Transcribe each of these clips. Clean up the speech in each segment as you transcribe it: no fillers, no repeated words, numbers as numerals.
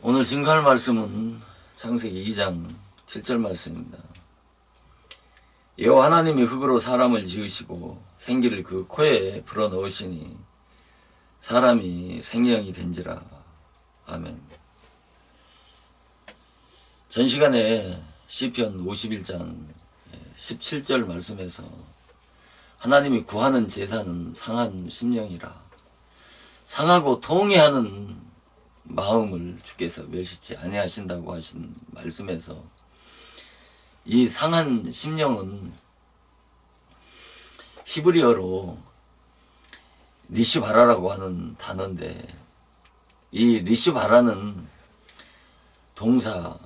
오늘 증거할 말씀은 창세기 2장 7절 말씀입니다. 여호와 하나님이 흙으로 사람을 지으시고 생기를 그 코에 불어넣으시니 사람이 생명이 된지라. 아멘. 전 시간에 시편 51장 17절 말씀에서 하나님이 구하는 제사는 상한 심령이라, 상하고 통회하는 마음을 주께서 멸시치 아니하신다고 하신 말씀에서 이 상한 심령은 히브리어로 리시바라라고 하는 단어인데, 이 리시바라는 동사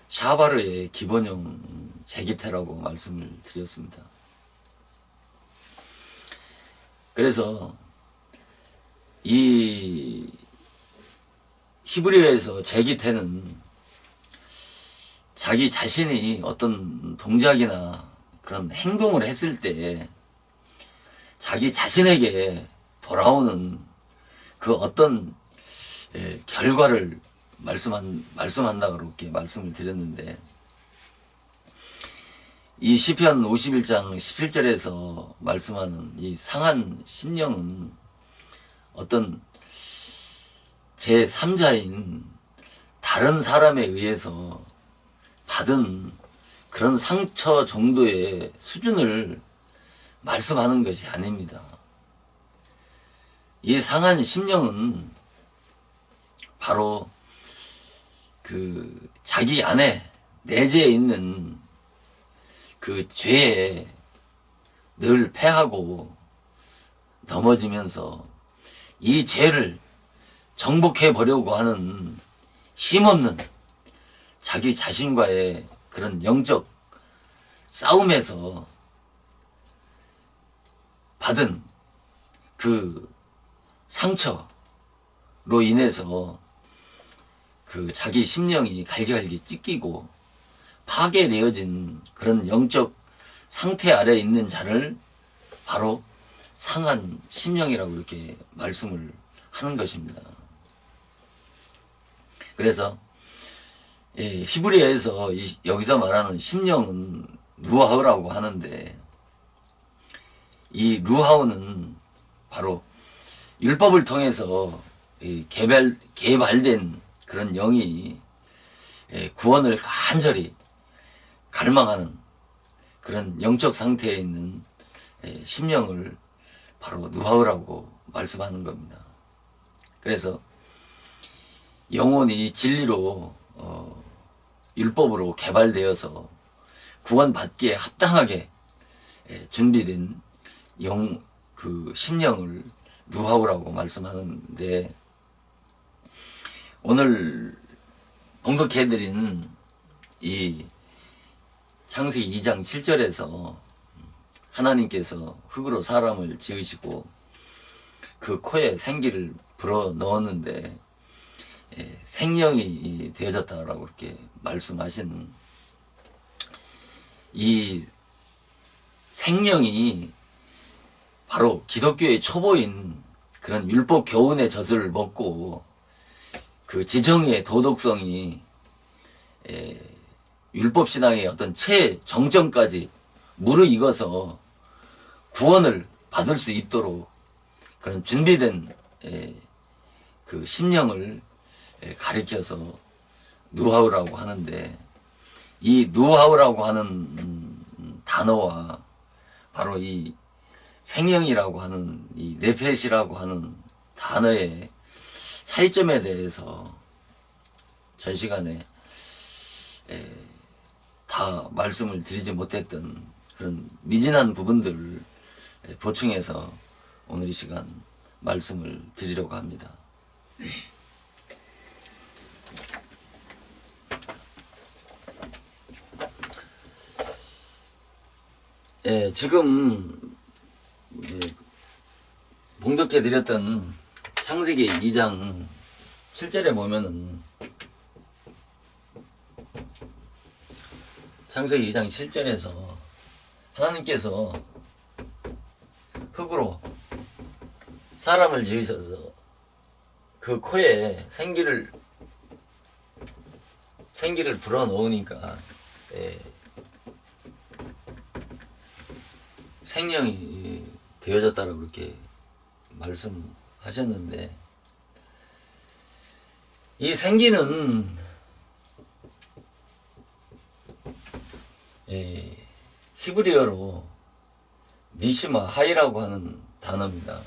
샤바르의 기본형 제기태라고 말씀을 드렸습니다. 그래서 이 히브리어에서 제기태는 자기 자신이 어떤 동작이나 그런 행동을 했을 때 자기 자신에게 돌아오는 그 어떤 결과를 말씀한다고 그렇게 말씀을 드렸는데, 이 시편 51장 17절에서 말씀하는 이 상한 심령은 어떤 제3자인 다른 사람에 의해서 받은 그런 상처 정도의 수준을 말씀하는 것이 아닙니다. 이 상한 심령은 바로 그 자기 안에 내재해 있는 그 죄에 늘 패하고 넘어지면서 이 죄를 정복해 보려고 하는 힘없는 자기 자신과의 그런 영적 싸움에서 받은 그 상처로 인해서 그 자기 심령이 갈기갈기 찢기고 파괴되어진 그런 영적 상태 아래에 있는 자를 바로 상한 심령이라고 이렇게 말씀을 하는 것입니다. 그래서 히브리어에서 여기서 말하는 심령은 루하우라고 하는데, 이 루하우는 바로 율법을 통해서 개발된 그런 영이 구원을 간절히 갈망하는 그런 영적 상태에 있는 심령을 바로 누하우라고 말씀하는 겁니다. 그래서 영혼이 진리로 율법으로 개발되어서 구원받기에 합당하게 준비된 그 심령을 루하우라고 말씀하는데, 오늘 봉독해드린 이 창세기 2장 7절에서 하나님께서 흙으로 사람을 지으시고 그 코에 생기를 불어 넣었는데 생명이 되어졌다라고 이렇게 말씀하신 이 생명이 바로 기독교의 초보인 그런 율법 교훈의 젖을 먹고 그 지정의 도덕성이 율법신앙의 어떤 최정점까지 무르익어서 구원을 받을 수 있도록 그런 준비된 그 심령을 가리켜서 누하우라고 하는데, 이 누하우라고 하는 단어와 바로 이 생명이라고 하는 이 네펫이라고 하는 단어의 차이점에 대해서 전 시간에 다 말씀을 드리지 못했던 그런 미진한 부분들을 보충해서 오늘 이 시간 말씀을 드리려고 합니다. 지금 봉독해 드렸던 창세기 2장 7절에 보면은, 창세기 2장 7절에서 하나님께서 흙으로 사람을 지으셔서 그 코에 생기를 생기를 불어넣으니까 생명이 되어졌다라고 그렇게 말씀하셨는데, 이 생기는 히브리어로 니시마 하이라고 하는 단어입니다.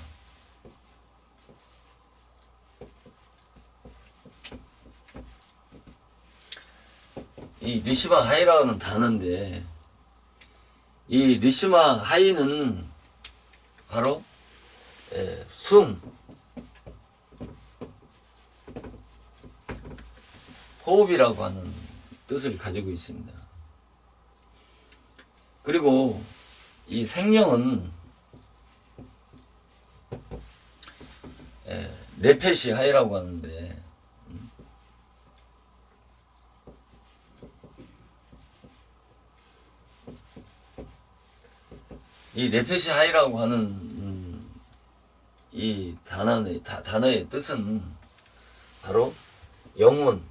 이 니시마 하이라는 단어인데, 이 니시마 하이는 바로 숨, 호흡이라고 하는 뜻을 가지고 있습니다. 그리고 이 생명은 네페시 하이라고 하는데, 이 네페시 하이라고 하는 이 단어의 뜻은 바로 영혼,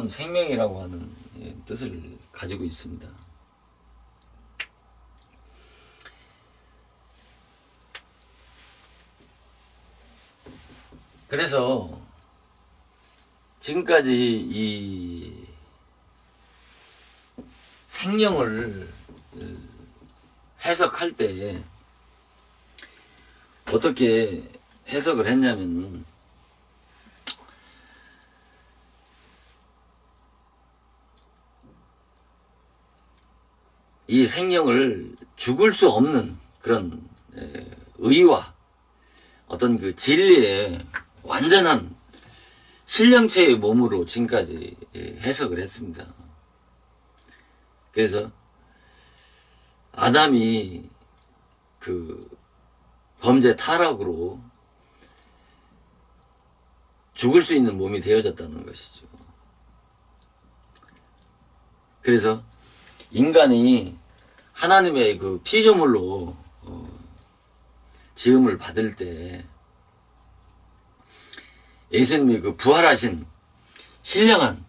생명이라고 하는 뜻을 가지고 있습니다. 그래서 지금까지 이 생명을 해석할 때 어떻게 해석을 했냐면, 이 생명을 죽을 수 없는 그런 의와 어떤 그 진리의 완전한 신령체의 몸으로 지금까지 해석을 했습니다. 그래서 아담이 그 범죄 타락으로 죽을 수 있는 몸이 되어졌다는 것이죠. 그래서 인간이 하나님의 그 피조물로 지음을 받을 때 예수님이 그 부활하신 신령한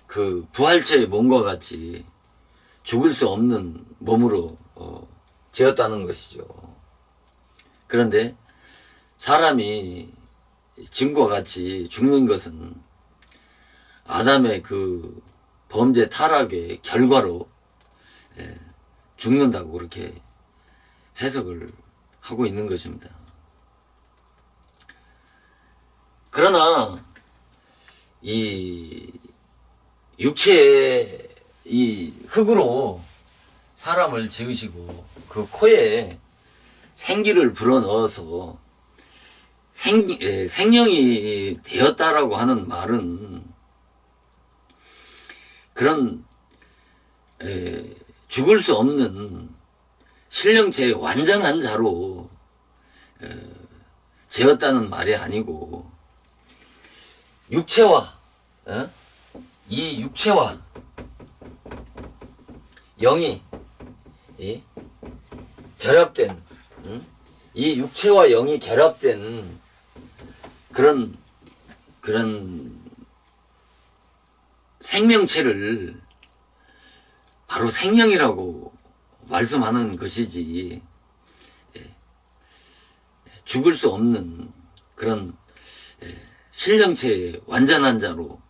그 부활체의 몸과 같이 죽을 수 없는 몸으로 지었다는 것이죠. 그런데 사람이 지금과 같이 죽는 것은 아담의 그 범죄 타락의 결과로 죽는다고 그렇게 해석을 하고 있는 것입니다. 그러나 이 육체의 이 흙으로 사람을 지으시고 그 코에 생기를 불어넣어서 생명이 되었다라고 하는 말은 그런 죽을 수 없는 신령체의 완전한 자로 재었다는 말이 아니고, 육체와 이 육체와 영이 결합된, 이 육체와 영이 결합된 그런 생명체를 바로 생명이라고 말씀하는 것이지, 죽을 수 없는 그런 신령체의 완전한 자로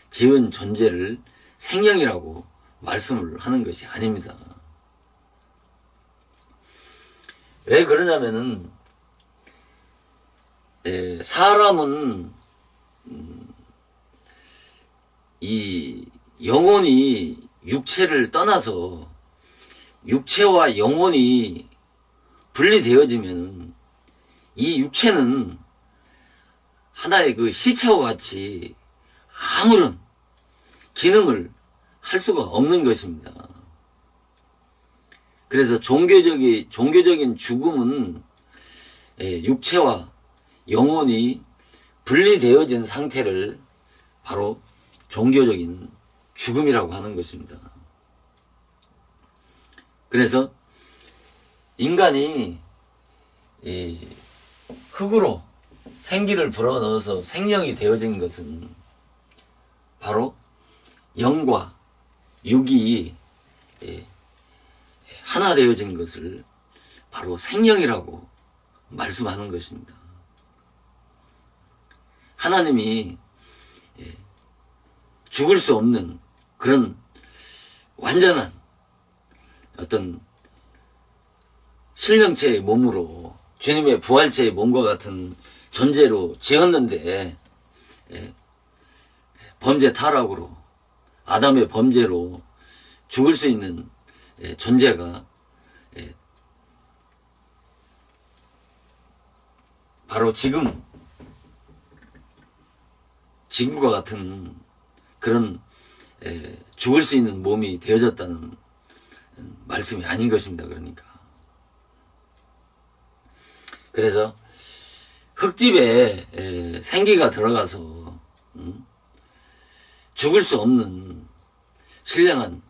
지은 존재를 생명이라고 말씀을 하는 것이 아닙니다. 왜 그러냐면은 사람은 이 영혼이 육체를 떠나서 육체와 영혼이 분리되어지면 이 육체는 하나의 그 시체와 같이 아무런 기능을 할 수가 없는 것입니다. 그래서 종교적인 죽음은 육체와 영혼이 분리되어진 상태를 바로 종교적인 죽음이라고 하는 것입니다. 그래서 인간이 이 흙으로 생기를 불어넣어서 생명이 되어진 것은 바로 영과 육이 하나 되어진 것을 바로 생명이라고 말씀하는 것입니다. 하나님이 죽을 수 없는 그런 완전한 어떤 신령체의 몸으로 주님의 부활체의 몸과 같은 존재로 지었는데 범죄 타락으로 아담의 범죄로 죽을 수 있는 존재가 바로 지금 지금과 같은 그런 죽을 수 있는 몸이 되어졌다는 말씀이 아닌 것입니다. 그래서 흙집에 생기가 들어가서 죽을 수 없는 신령한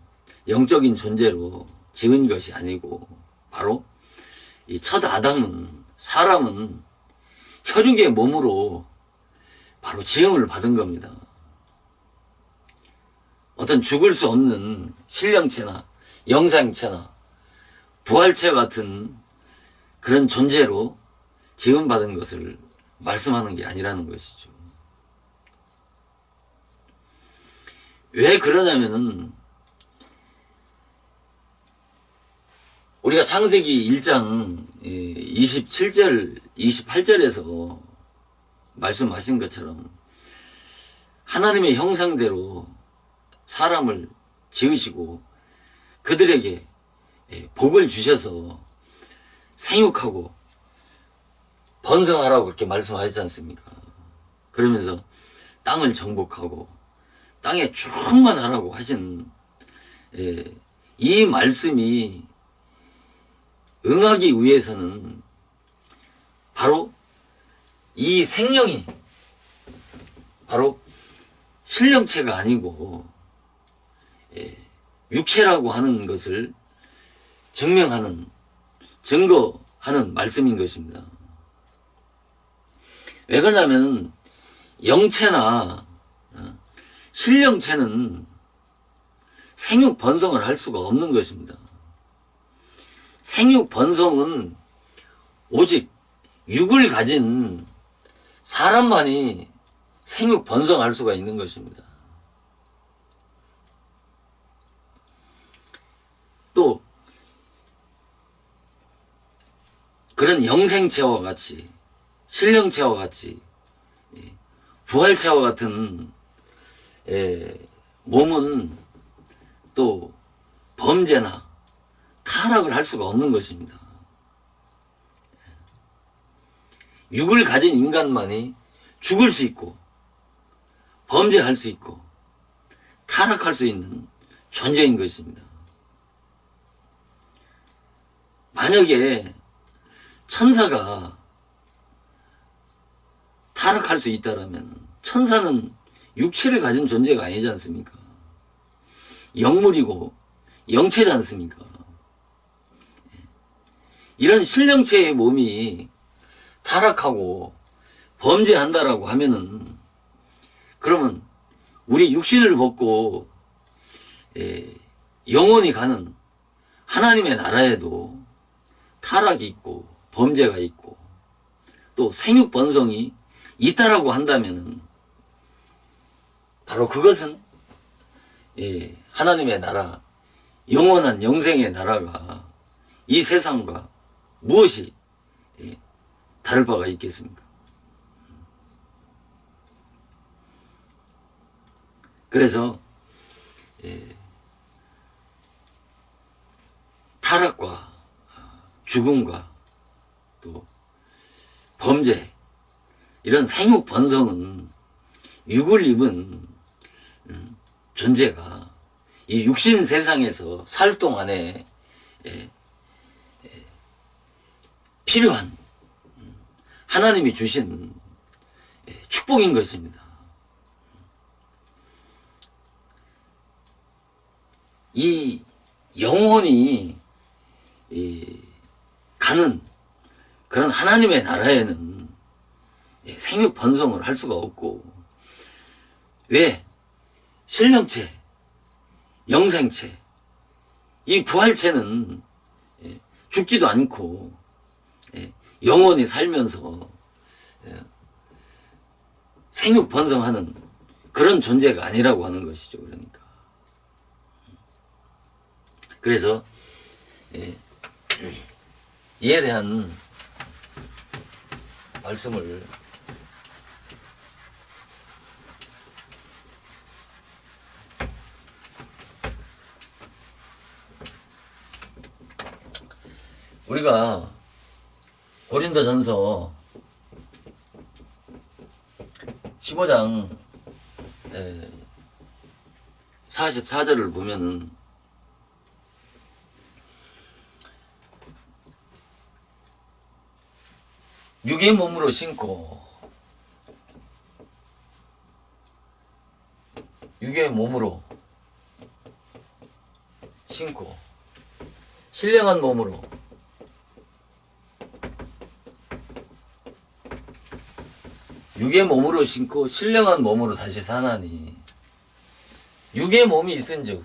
영적인 존재로 지은 것이 아니고 바로 이 첫 아담은 사람은 혈육의 몸으로 바로 지음을 받은 겁니다. 어떤 죽을 수 없는 신령체나 영상체나 부활체 같은 그런 존재로 지음받은 것을 말씀하는 게 아니라는 것이죠. 왜 그러냐면은 우리가 창세기 1장 27절, 28절에서 말씀하신 것처럼 하나님의 형상대로 사람을 지으시고 그들에게 복을 주셔서 생육하고 번성하라고 그렇게 말씀하셨지 않습니까? 그러면서 땅을 정복하고 땅에 충만하라고 하신 이 말씀이 응하기 위해서는 바로 이 생명이 바로 신령체가 아니고 육체라고 하는 것을 증명하는 증거하는 말씀인 것입니다. 왜 그러냐면 영체나 신령체는 생육 번성을 할 수가 없는 것입니다. 생육 번성은 오직 육을 가진 사람만이 생육 번성할 수가 있는 것입니다. 또 그런 영생체와 같이 신령체와 같이 부활체와 같은 몸은 또 범죄나 타락을 할 수가 없는 것입니다. 육을 가진 인간만이 죽을 수 있고 범죄할 수 있고 타락할 수 있는 존재인 것입니다. 만약에 천사가 타락할 수 있다면 천사는 육체를 가진 존재가 아니지 않습니까? 영물이고 영체지 않습니까? 이런 신령체의 몸이 타락하고 범죄한다라고 하면은 그러면 우리 육신을 벗고 영원히 가는 하나님의 나라에도 타락이 있고 범죄가 있고 또 생육 번성이 있다라고 한다면은 바로 그것은 하나님의 나라, 영원한 영생의 나라가 이 세상과 무엇이 다를 바가 있겠습니까? 그래서 타락과 죽음과 또 범죄 이런 생육 번성은 육을 입은 존재가 이 육신 세상에서 살 동안에 필요한 하나님이 주신 축복인 것입니다. 이 영혼이 가는 그런 하나님의 나라에는 생육 번성을 할 수가 없고, 왜? 신령체, 영생체, 이 부활체는 죽지도 않고 영원히 살면서 생육 번성하는 그런 존재가 아니라고 하는 것이죠. 그러니까. 그래서 이에 대한 말씀을 우리가 고린도전서 15장 44절을 보면은 육의 몸으로 신고 육의 몸으로 신고 신령한 몸으로 육의 몸으로 신고 신령한 몸으로 다시 사나니 육의 몸이 있은즉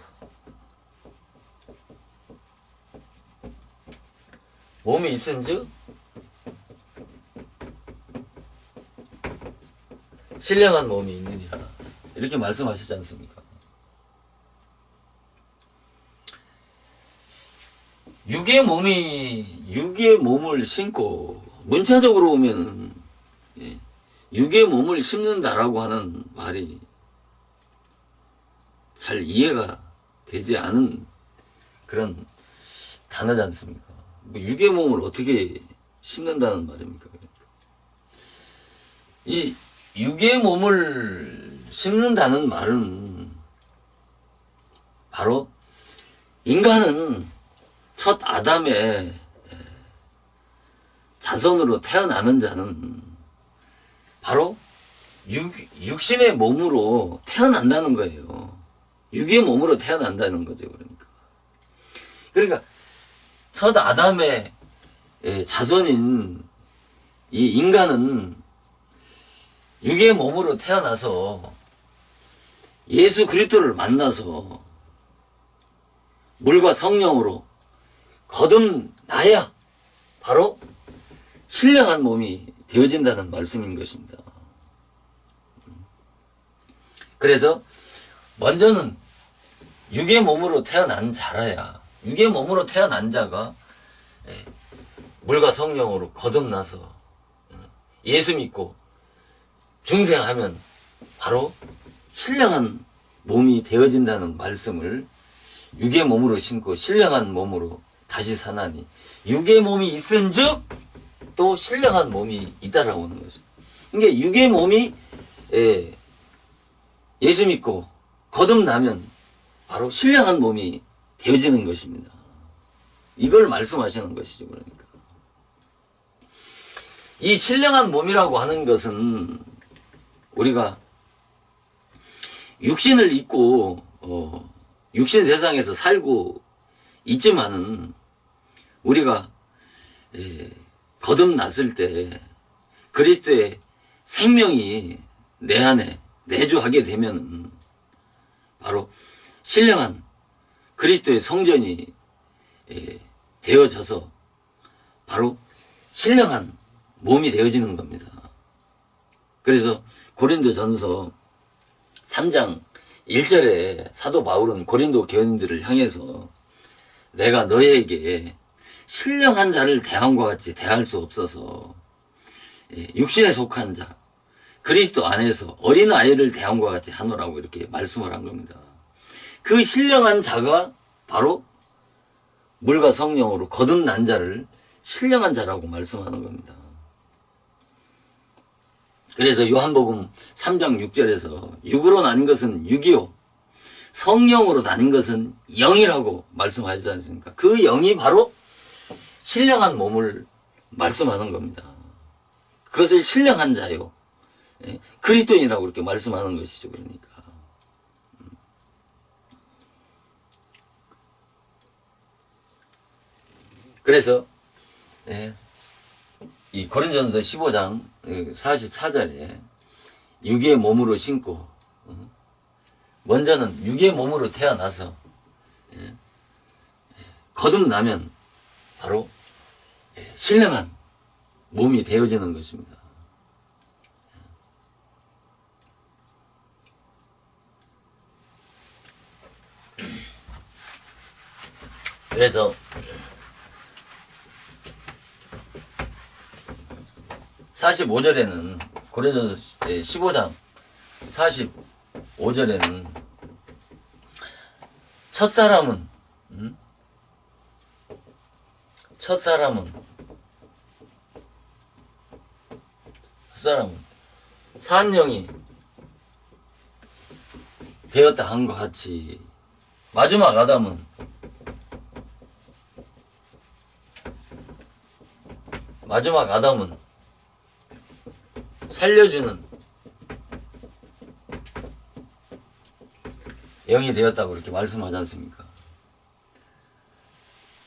몸이 있은즉 신령한 몸이 있느니라 이렇게 말씀하시지 않습니까? 육의 몸을 신고 문자적으로 보면은 육의 몸을 심는다라고 하는 말이 잘 이해가 되지 않은 그런 단어지 않습니까? 육의 몸을 어떻게 심는다는 말입니까? 이 육의 몸을 심는다는 말은 바로 인간은 첫 아담의 자손으로 태어나는 자는 바로 육신의 몸으로 태어난다는 거예요. 육의 몸으로 태어난다는 거죠. 그러니까 첫 아담의 자손인 이 인간은 육의 몸으로 태어나서 예수 그리스도를 만나서 물과 성령으로 거듭나야 바로 신령한 몸이 되어진다는 말씀인 것입니다. 그래서 먼저는 육의 몸으로 태어난 자라야 육의 몸으로 태어난 자가 물과 성령으로 거듭나서 예수 믿고 중생하면 바로 신령한 몸이 되어진다는 말씀을 육의 몸으로 신고 신령한 몸으로 다시 사나니 육의 몸이 있은즉 또 신령한 몸이 있다라고 하는 거죠. 그러니까 육의 몸이 예수 믿고 거듭나면 바로 신령한 몸이 되어지는 것입니다. 이걸 말씀하시는 것이죠. 그러니까 이 신령한 몸이라고 하는 것은 우리가 육신을 입고 육신 세상에서 살고 있지만은 우리가 거듭났을 때 그리스도의 생명이 내 안에 내주하게 되면은 바로 신령한 그리스도의 성전이 되어져서 바로 신령한 몸이 되어지는 겁니다. 그래서 고린도전서 3장 1절에 사도 바울은 고린도 교인들을 향해서 내가 너희에게 신령한 자를 대함과 같이 대할 수 없어서 육신에 속한 자 그리스도 안에서 어린아이를 대함과 같이 하노라고 이렇게 말씀을 한 겁니다. 그 신령한 자가 바로 물과 성령으로 거듭난 자를 신령한 자라고 말씀하는 겁니다. 그래서 요한복음 3장 6절에서 육으로 난 것은 육이요 성령으로 난 것은 영이라고 말씀하시지 않습니까? 그 영이 바로 신령한 몸을 말씀하는 겁니다. 그것을 신령한 자요 그리스도인이라고 이렇게 말씀하는 것이죠. 그러니까 그래서 이 고린도전서 15장 44절에 육의 몸으로 신고, 먼저는 육의 몸으로 태어나서 거듭나면 바로 신령한 몸이 되어지는 것입니다. 그래서 45절에는 고린도서 15장 45절에는 첫사람은 사한영이 되었다 한것 같이 마지막 아담은 살려주는 영이 되었다고 이렇게 말씀하지 않습니까?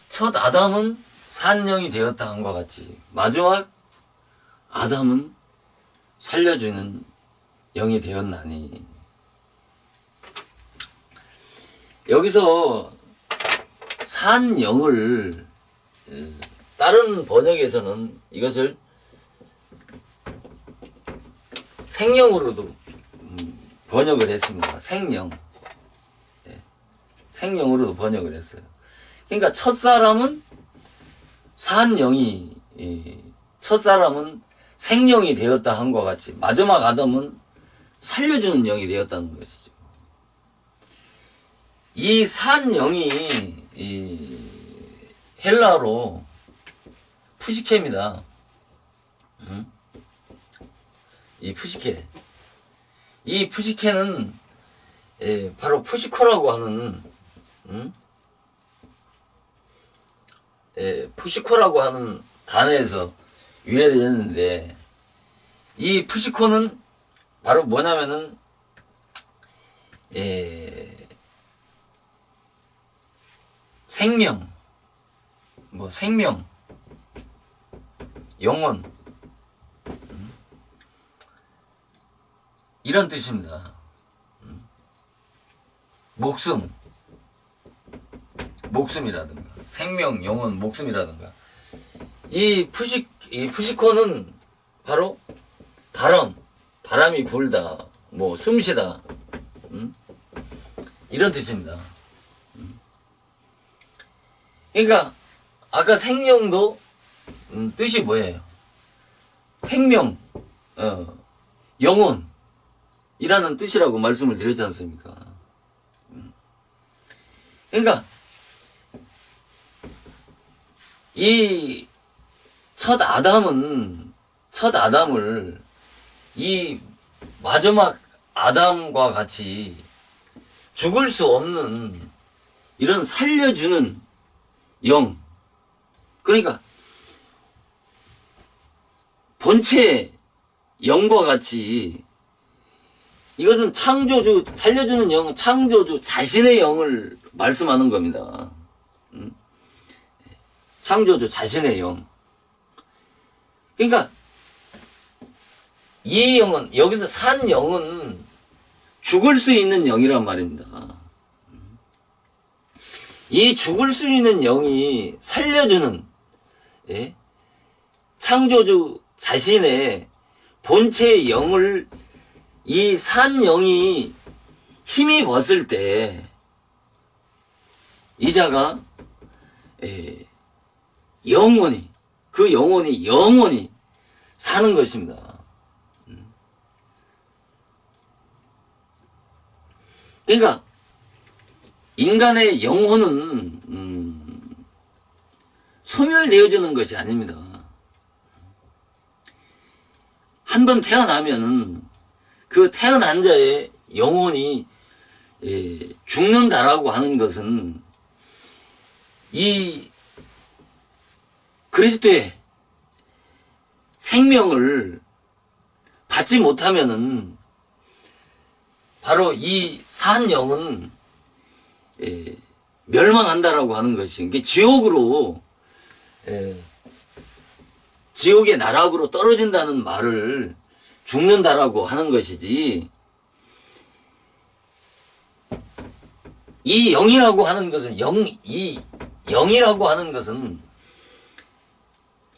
첫 아담은 산영이 되었다 한것 같이 마지막 아담은 살려주는 영이 되었나니. 여기서 산영을 다른 번역에서는 이것을 생명으로도 번역을 했습니다. 생명으로도 번역을 했어요. 그러니까 첫사람은 산영이, 첫사람은 생명이 되었다 한것 같이 마지막 아담은 살려주는 영이 되었다는 것이죠. 이 산영이 헬라어로 푸시케입니다. 이 푸시케는 바로 푸시코라고 하는 푸시코라고 하는 단어에서 유래되었는데, 이 푸시코는 바로 뭐냐면은 생명, 영혼, 이런 뜻입니다. 목숨이라든가 생명, 영혼, 목숨이라든가 이 푸시코는 바로 바람이 불다, 숨쉬다, 이런 뜻입니다. 그러니까 아까 생명도 뜻이 뭐예요? 생명, 영혼이라는 뜻이라고 말씀을 드렸지 않습니까? 그러니까 이 첫 아담을 이 마지막 아담과 같이 죽을 수 없는 이런 살려주는 영, 그러니까 본체 영과 같이 이것은 창조주, 살려주는 영은 창조주 자신의 영을 말씀하는 겁니다. 창조주 자신의 영. 그러니까 이 영은, 여기서 산 영은 죽을 수 있는 영이란 말입니다. 이 죽을 수 있는 영이 살려주는, 창조주 자신의 본체의 영을 이 산 영이 힘입었을 때 이자가 영원히 사는 것입니다. 그러니까 인간의 영혼은 소멸되어지는 것이 아닙니다. 한번 태어나면은 그 태어난 자의 영혼이 죽는다라고 하는 것은 이 그리스도의 생명을 받지 못하면은 바로 이 산 영은 멸망한다라고 하는 것이, 지옥으로 지옥의 나락으로 떨어진다는 말을 죽는다라고 하는 것이지, 이 영이라고 하는 것은 이 영이라고 하는 것은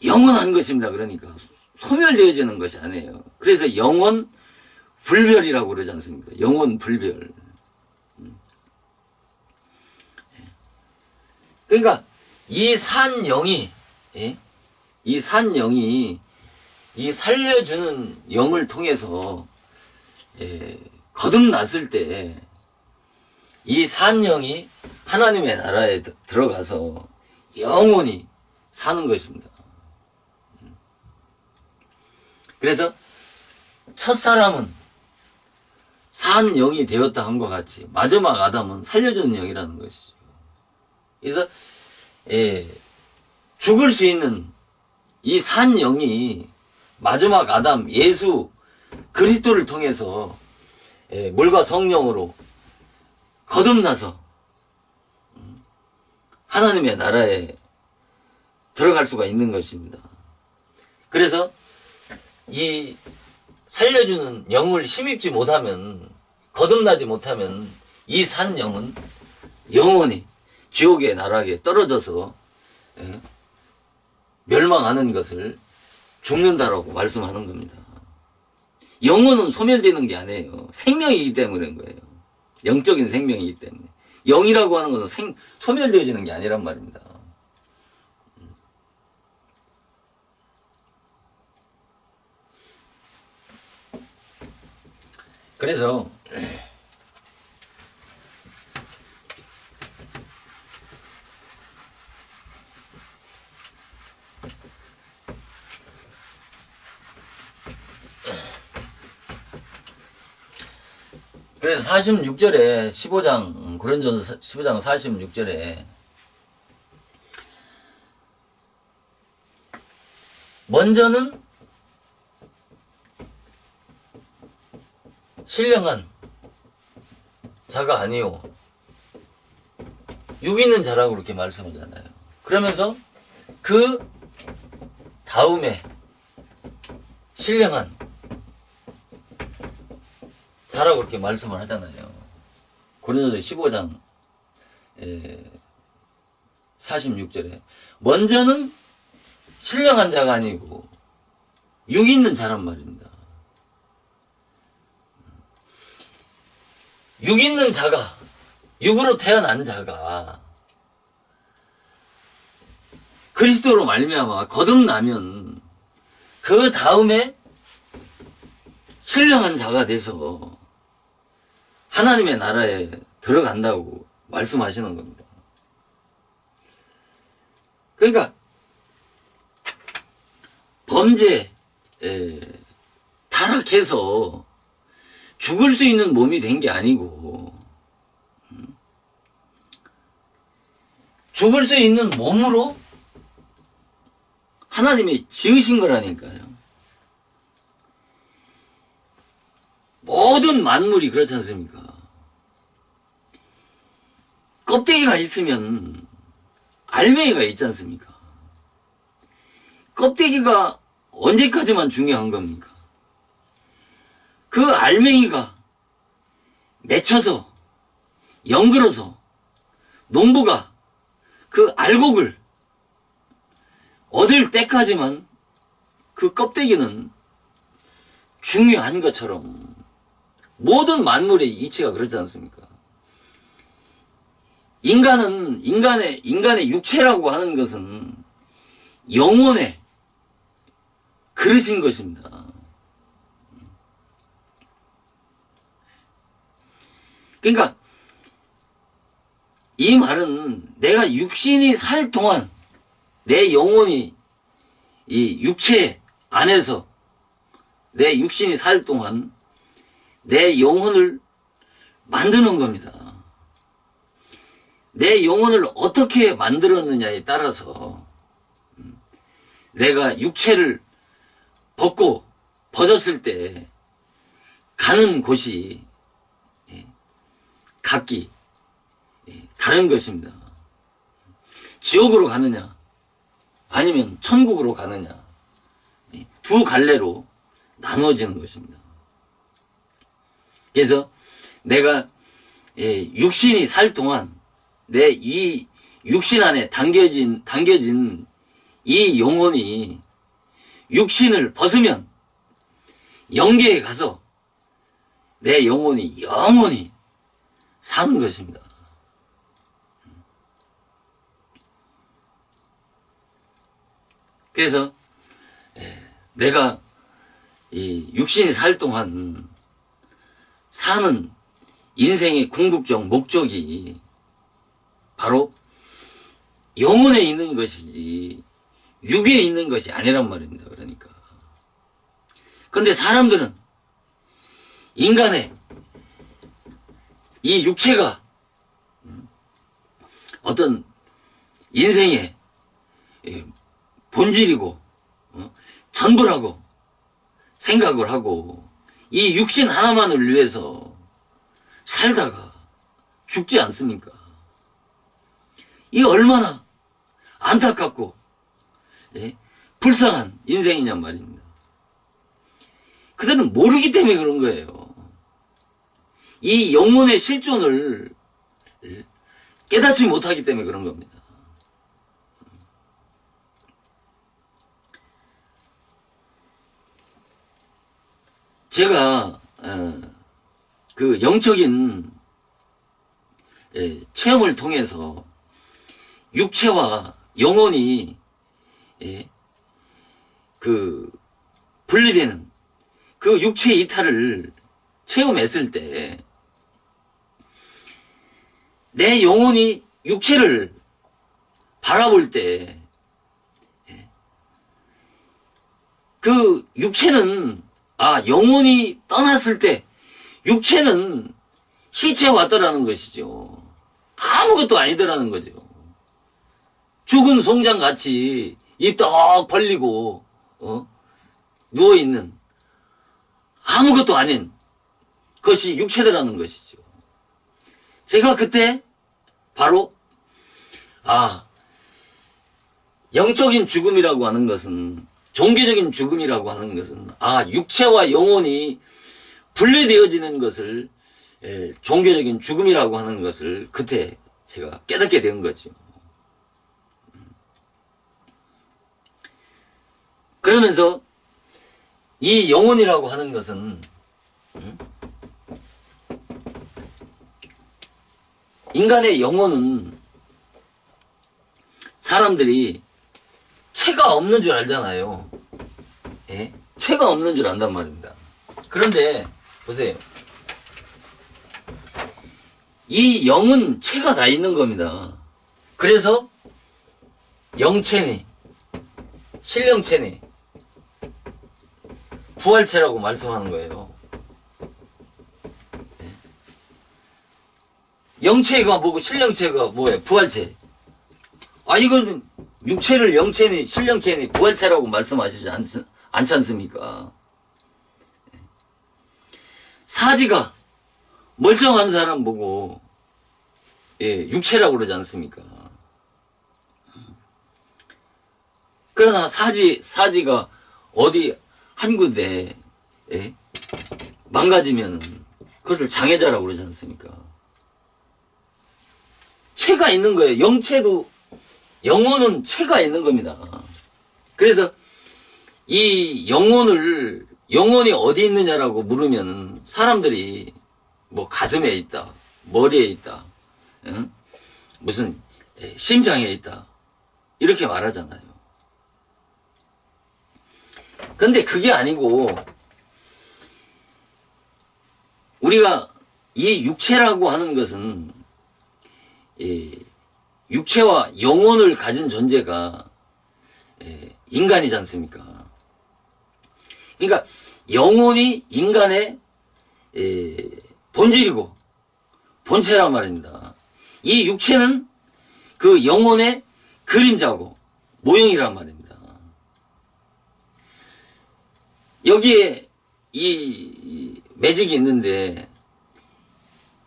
영원한 것입니다. 그러니까 소멸되어지는 것이 아니에요. 그래서 영원 불별이라고 그러지 않습니까? 영원 불별. 그러니까 이 산영이, 이 산영이 이 살려주는 영을 통해서 거듭났을 때 이 산영이 하나님의 나라에 들어가서 영원히 사는 것입니다. 그래서 첫사람은 산영이 되었다 한과 같이 마지막 아담은 살려주는 영이라는 것이죠. 그래서 죽을 수 있는 이 산영이 마지막 아담 예수 그리스도를 통해서 물과 성령으로 거듭나서 하나님의 나라에 들어갈 수가 있는 것입니다. 그래서 이 살려주는 영을 힘입지 못하면, 거듭나지 못하면 이 산영은 영원히 지옥의 나락에 떨어져서 멸망하는 것을 죽는다라고 말씀하는 겁니다. 영혼은 소멸되는 게 아니에요. 생명이기 때문에 그런 거예요. 영적인 생명이기 때문에. 영이라고 하는 것은 소멸되어지는 게 아니란 말입니다. 그래서 그래서 46절에 15장 고린도전서 15장 46절에 먼저는 신령한 자가 아니요 육 있는 자라고 그렇게 말씀하잖아요. 그러면서 그 다음에 신령한 자라고 그렇게 말씀을 하잖아요. 고린도서 15장 46절에 먼저는 신령한 자가 아니고 육 있는 자란 말입니다. 육 있는 자가, 육으로 태어난 자가 그리스도로 말미암아 거듭나면 그 다음에 신령한 자가 돼서 하나님의 나라에 들어간다고 말씀하시는 겁니다. 그러니까 범죄 타락해서 죽을 수 있는 몸이 된 게 아니고 죽을 수 있는 몸으로 하나님이 지으신 거라니까요. 모든 만물이 그렇지 않습니까? 껍데기가 있으면 알맹이가 있지 않습니까? 껍데기가 언제까지만 중요한 겁니까? 그 알맹이가 맺혀서 연글어서 농부가 그 알곡을 얻을 때까지만 그 껍데기는 중요한 것처럼 모든 만물의 이치가 그렇지 않습니까? 인간의 육체라고 하는 것은 영혼의 그릇인 것입니다. 그러니까 이 말은 내가 육신이 살 동안 내 영혼이 이 육체 안에서 내 육신이 살 동안 내 영혼을 만드는 겁니다. 내 영혼을 어떻게 만들었느냐에 따라서 내가 육체를 벗었을 때 가는 곳이 각기 다른 것입니다. 지옥으로 가느냐 아니면 천국으로 가느냐 두 갈래로 나누어지는 것입니다. 그래서 내가 육신이 살 동안 내 이 육신 안에 담겨진 이 영혼이 육신을 벗으면 영계에 가서 내 영혼이 영원히 사는 것입니다. 그래서 내가 이 육신이 살 동안 사는 인생의 궁극적 목적이 바로 영혼에 있는 것이지 육에 있는 것이 아니란 말입니다. 그러니까. 그런데 사람들은 인간의 이 육체가 어떤 인생의 본질이고 전부라고 생각을 하고 이 육신 하나만을 위해서 살다가 죽지 않습니까? 이 얼마나 안타깝고 불쌍한 인생이냔 말입니다. 그들은 모르기 때문에 그런 거예요. 이 영혼의 실존을 깨닫지 못하기 때문에 그런 겁니다. 제가 그 영적인 체험을 통해서 육체와 영혼이 그 분리되는 그 육체의 이탈을 체험했을 때 내 영혼이 육체를 바라볼 때 그 육체는 영혼이 떠났을 때 육체는 시체에 왔더라는 것이죠. 아무것도 아니더라는 거죠. 죽은 송장같이 입 떡 벌리고 누워있는 아무것도 아닌 것이 육체더라는 것이죠. 제가 그때 바로 영적인 죽음이라고 하는 것은, 종교적인 죽음이라고 하는 것은 육체와 영혼이 분리되어지는 것을 종교적인 죽음이라고 하는 것을 그때 제가 깨닫게 된 거죠. 그러면서 이 영혼이라고 하는 것은 인간의 영혼은 사람들이 체가 없는 줄 알잖아요. 체가 없는 줄 안단 말입니다. 그런데 보세요. 이 영은 체가 다 있는 겁니다. 그래서 영체니, 신령체니, 부활체라고 말씀하는 거예요. 영체가 뭐고 신령체가 뭐예요? 부활체. 이건 육체를 영체니, 신령체니, 부활체라고 말씀하시지 않지 않습니까? 사지가 멀쩡한 사람 보고 육체라고 그러지 않습니까? 그러나 사지가 어디 한 군데 망가지면 그것을 장애자라고 그러지 않습니까? 체가 있는 거예요. 영체도, 영혼은 체가 있는 겁니다. 그래서 이 영혼이 어디 있느냐라고 물으면 사람들이 뭐 가슴에 있다, 머리에 있다, 무슨 심장에 있다, 이렇게 말하잖아요. 근데 그게 아니고 우리가 이 육체라고 하는 것은 육체와 영혼을 가진 존재가 인간이지 않습니까? 그러니까 영혼이 인간의 본질이고 본체란 말입니다. 이 육체는 그 영혼의 그림자고 모형이란 말입니다. 여기에 이 매직이 있는데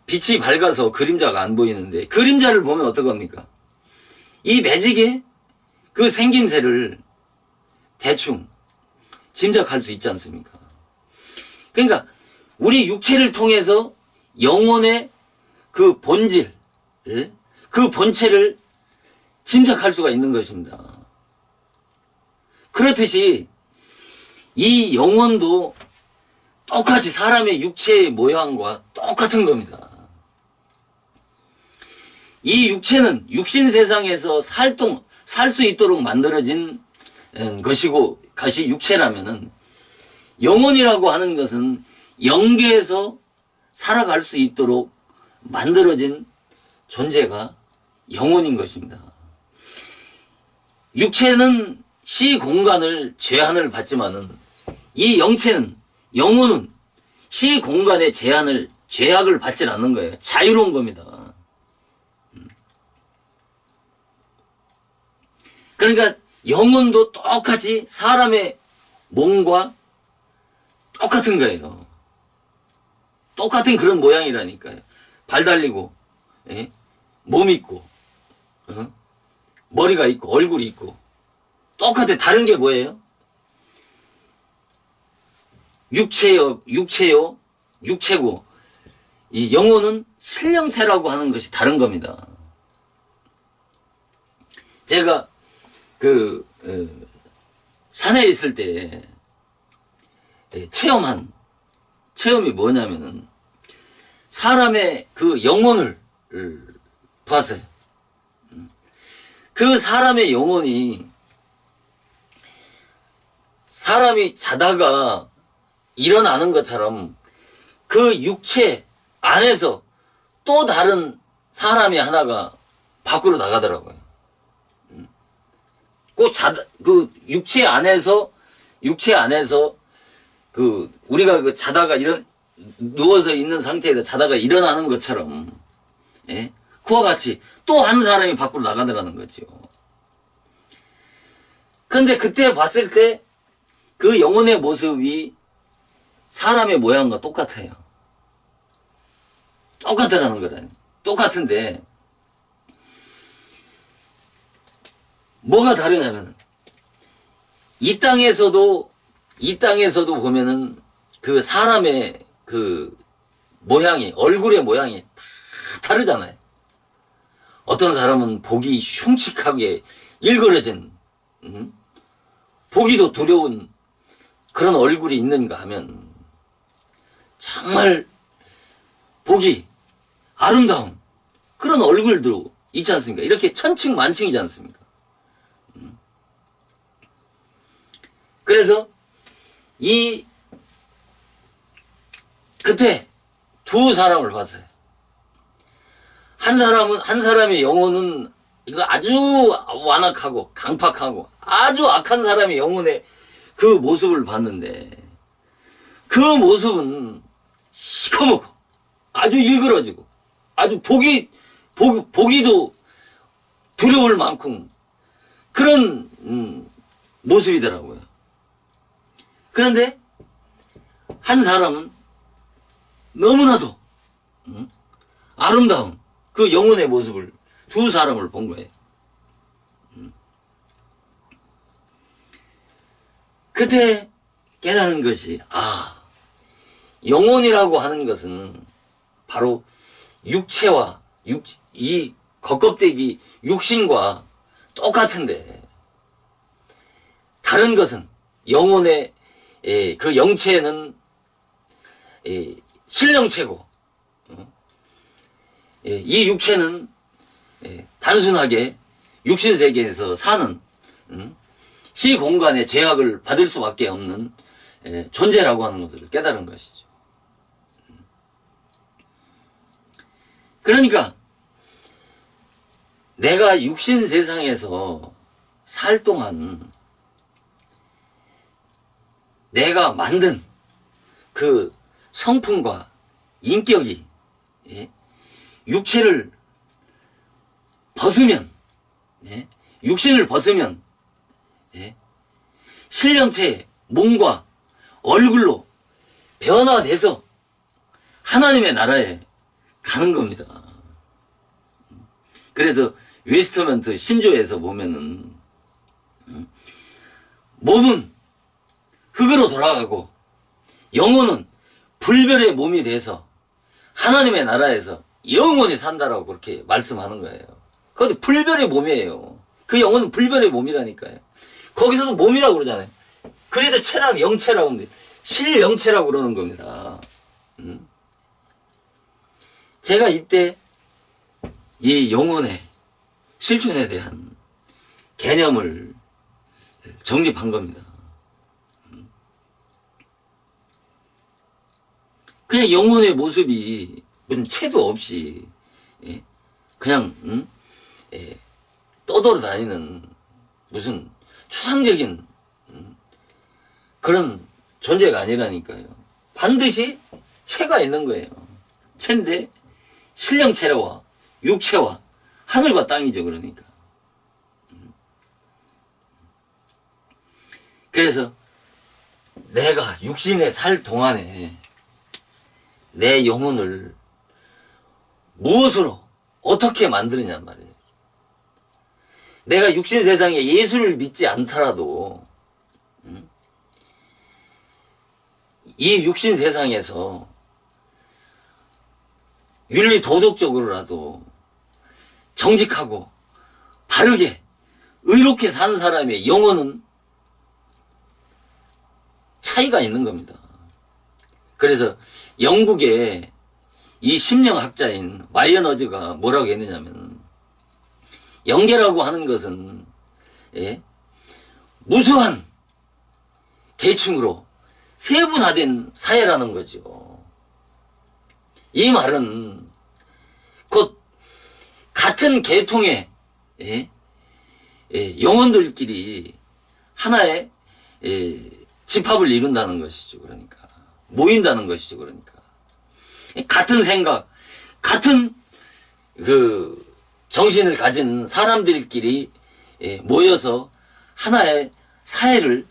빛이 밝아서 그림자가 안 보이는데 그림자를 보면 어떡합니까? 이 매직의 그 생김새를 대충 짐작할 수 있지 않습니까? 그러니까 우리 육체를 통해서 영혼의 그 본질, 예? 그 본체를 짐작할 수가 있는 것입니다. 그렇듯이 이 영혼도 똑같이 사람의 육체의 모양과 똑같은 겁니다. 이 육체는 육신 세상에서 살 수 있도록 만들어진 것이고, 것이 육체라면은, 영혼이라고 하는 것은 영계에서 살아갈 수 있도록 만들어진 존재가 영혼인 것입니다. 육체는 시 공간을 제한을 받지만은 이 영혼은 시 공간의 제약을 받지 않는 거예요. 자유로운 겁니다. 그러니까 영혼도 똑같이 사람의 몸과 똑같은 거예요. 똑같은 그런 모양이라니까요. 발 달리고, 예? 몸 있고, 머리가 있고, 얼굴이 있고, 똑같아. 다른 게 뭐예요? 육체고, 이 영혼은 신령체라고 하는 것이 다른 겁니다. 제가 산에 있을 때 체험이 뭐냐면은 사람의 그 영혼을 봤어요. 그 사람의 영혼이 사람이 자다가 일어나는 것처럼 그 육체 안에서 또 다른 사람이 하나가 밖으로 나가더라고요. 그 육체 안에서 우리가 자다가 누워서 있는 상태에서 자다가 일어나는 것처럼, 예? 그와 같이 또 한 사람이 밖으로 나가더라는 거죠. 근데 그때 봤을 때 그 영혼의 모습이 사람의 모양과 똑같아요. 똑같더라는 거라요. 똑같은데 뭐가 다르냐면 이 땅에서도 보면은 그 사람의 그 모양이, 얼굴의 모양이 다 다르잖아요. 어떤 사람은 복이 흉측하게 일그러진, 보기도 두려운 그런 얼굴이 있는가 하면 정말 보기 아름다운 그런 얼굴도 있지 않습니까? 이렇게 천층만층이지 않습니까? 그래서 그때 두 사람을 봤어요. 한 사람의 영혼은 이거 아주 완악하고 강팍하고 아주 악한 사람의 영혼의 그 모습을 봤는데, 그 모습은 시커멓고 아주 일그러지고 아주 보기도 두려울 만큼 그런 모습이더라고요. 그런데 한 사람은 너무나도 아름다운 그 영혼의 모습을 두 사람을 본 거예요. 그때 깨달은 것이, 영혼이라고 하는 것은 바로 육체와 이 겉껍데기 육신과 똑같은데, 다른 것은 영혼의 그 영체는 신령체고, 이 육체는 단순하게 육신세계에서 사는 시공간의 제약을 받을 수밖에 없는 존재라고 하는 것을 깨달은 것이죠. 그러니까 내가 육신 세상에서 살 동안 내가 만든 그 성품과 인격이 육체를 벗으면, 육신을 벗으면 신령체의 몸과 얼굴로 변화돼서 하나님의 나라에 가는 겁니다. 그래서 웨스트먼트 신조에서 보면은 몸은 흙으로 돌아가고 영혼은 불별의 몸이 돼서 하나님의 나라에서 영원히 산다라고 그렇게 말씀하는 거예요. 그런데 불별의 몸이에요. 그 영혼은 불별의 몸이라니까요. 거기서도 몸이라고 그러잖아요. 그래서 체랑 영체라고 하는데 실영체라고 그러는 겁니다. 제가 이때 이 영혼의 실존에 대한 개념을 정립한 겁니다. 그냥 영혼의 모습이 무슨 채도 없이 그냥 떠돌아다니는 무슨 추상적인 그런 존재가 아니라니까요. 반드시 체가 있는 거예요. 체인데 신령체와 육체와 하늘과 땅이죠. 그러니까. 그래서 내가 육신에 살 동안에 내 영혼을 무엇으로 어떻게 만드느냐 말이에요. 내가 육신 세상에 예수를 믿지 않더라도 이 육신 세상에서 윤리 도덕적으로라도 정직하고 바르게 의롭게 사는 사람의 영혼은 차이가 있는 겁니다. 그래서 영국의 이 심령학자인 마이어너즈가 뭐라고 했느냐면 영계라고 하는 것은 무수한 계층으로 세분화된 사회라는 거죠. 이 말은 곧 같은 계통의 영혼들끼리 하나의 집합을 이룬다는 것이죠. 그러니까 모인다는 것이죠. 그러니까 같은 생각, 같은 그 정신을 가진 사람들끼리 모여서 하나의 사회를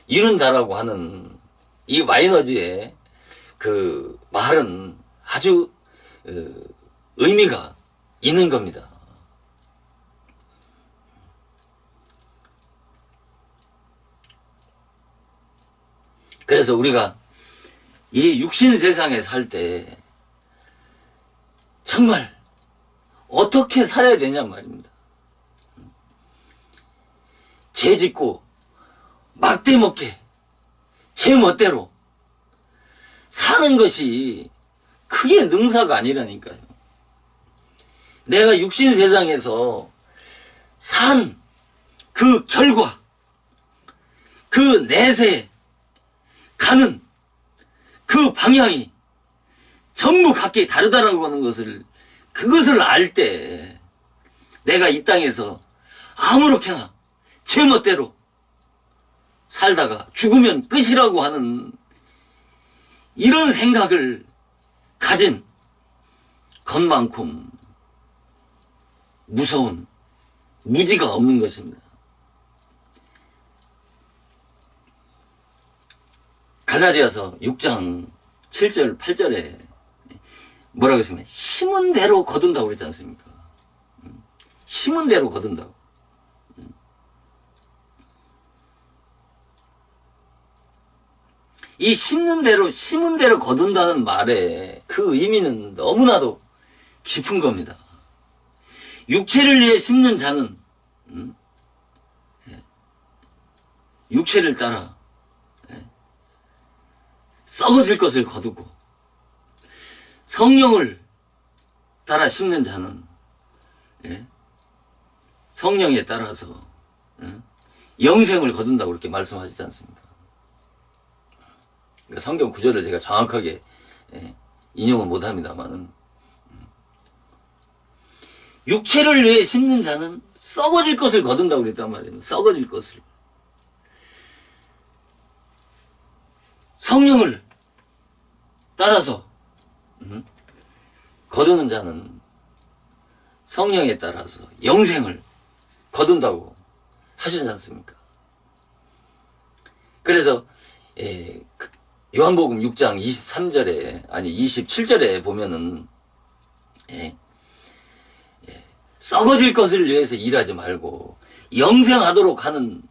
이룬다라고 하는 이 마이너즈의 그 말은 아주 의미가 있는 겁니다. 그래서 우리가 이 육신 세상에 살 때 정말 어떻게 살아야 되냐 말입니다. 죄 짓고 막대 먹게 제 멋대로 사는 것이 크게 능사가 아니라니까요. 내가 육신 세상에서 산 그 결과, 그 내세에 가는 그 방향이 전부 각기 다르다라고 하는 것을, 그것을 알 때 내가 이 땅에서 아무렇게나 제 멋대로 살다가 죽으면 끝이라고 하는 이런 생각을 가진 것만큼 무서운 무지가 없는 것입니다. 갈라디아서 6장 7절 8절에 뭐라고 했습니까? 심은 대로 거둔다고 그랬지 않습니까? 심은 대로 거둔다고. 이 심는 대로 거둔다는 말에 그 의미는 너무나도 깊은 겁니다. 육체를 위해 심는 자는 육체를 따라 썩어질 것을 거두고, 성령을 따라 심는 자는 성령에 따라서 영생을 거둔다고 그렇게 말씀하시지 않습니까? 그러니까 성경 구절을 제가 정확하게 인용은 못합니다만은, 육체를 위해 심는 자는 썩어질 것을 거둔다고 그랬단 말이에요. 썩어질 것을. 성령을 따라서 거두는 자는 성령에 따라서 영생을 거둔다고 하시지 않습니까? 그래서 요한복음 6장 23절에 아니 27절에 보면은 썩어질 것을 위해서 일하지 말고 영생하도록 하는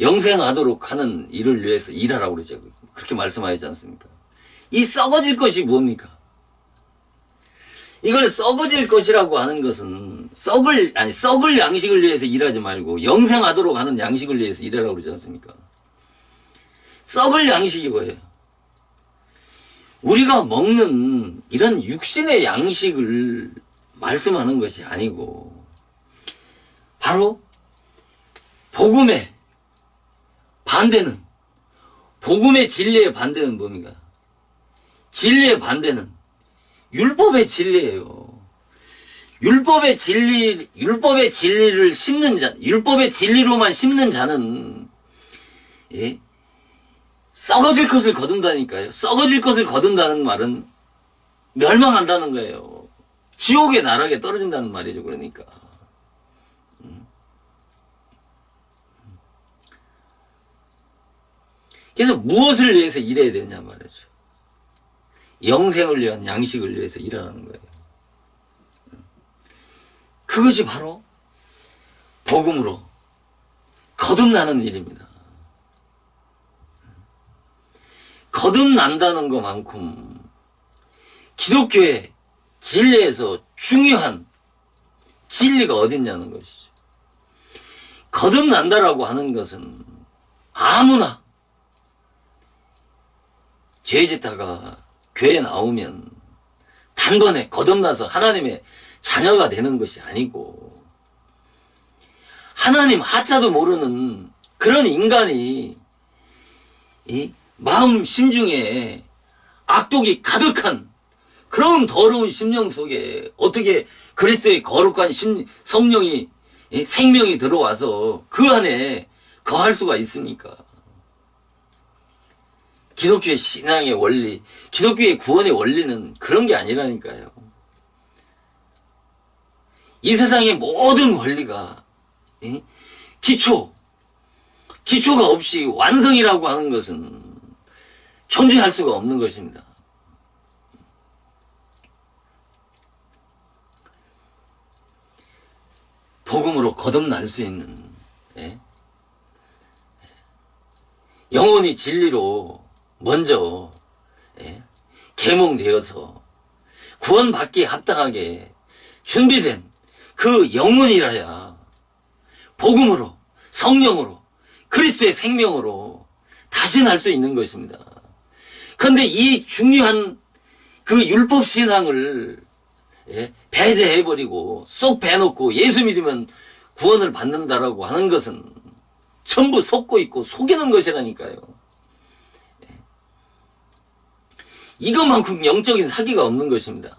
영생하도록 하는 일을 위해서 일하라고 그러죠. 그렇게 말씀하셨지 않습니까? 이 썩어질 것이 뭡니까? 이걸 썩어질 것이라고 하는 것은 썩을 양식을 위해서 일하지 말고 영생하도록 하는 양식을 위해서 일하라고 그러지 않습니까? 썩을 양식이 뭐예요? 우리가 먹는 이런 육신의 양식을 말씀하는 것이 아니고 바로 복음의 반대는, 복음의 진리의 반대는 뭡니까? 진리의 반대는 율법의 진리예요. 율법의 진리를 심는 자, 율법의 진리로만 심는 자는 예? 썩어질 것을 거둔다니까요. 썩어질 것을 거둔다는 말은 멸망한다는 거예요. 지옥의 나락에 떨어진다는 말이죠. 그러니까. 그래서 무엇을 위해서 일해야 되냐 말이죠. 영생을 위한 양식을 위해서 일하는 거예요. 그것이 바로 복음으로 거듭나는 일입니다. 거듭난다는 것만큼 기독교의 진리에서 중요한 진리가 어딨냐는 것이죠. 거듭난다라고 하는 것은 아무나 죄 짓다가 교회에 나오면 단번에 거듭나서 하나님의 자녀가 되는 것이 아니고 하나님 하자도 모르는 그런 인간이 이 마음 심중에 악독이 가득한 그런 더러운 심령 속에 어떻게 그리스도의 거룩한 성령이 생명이 들어와서 그 안에 거할 수가 있습니까? 기독교의 신앙의 원리, 기독교의 구원의 원리는 그런 게 아니라니까요. 이 세상의 모든 원리가 기초가 없이 완성이라고 하는 것은 존재할 수가 없는 것입니다. 복음으로 거듭날 수 있는 영혼이 진리로 먼저 계몽되어서 구원받기에 합당하게 준비된 그 영혼이라야 복음으로 성령으로 그리스도의 생명으로 다시 날 수 있는 것입니다. 그런데 이 중요한 그 율법 신앙을 배제해버리고 쏙 빼놓고 예수 믿으면 구원을 받는다라고 하는 것은 전부 속고 있고 속이는 것이라니까요. 이것만큼 영적인 사기가 없는 것입니다.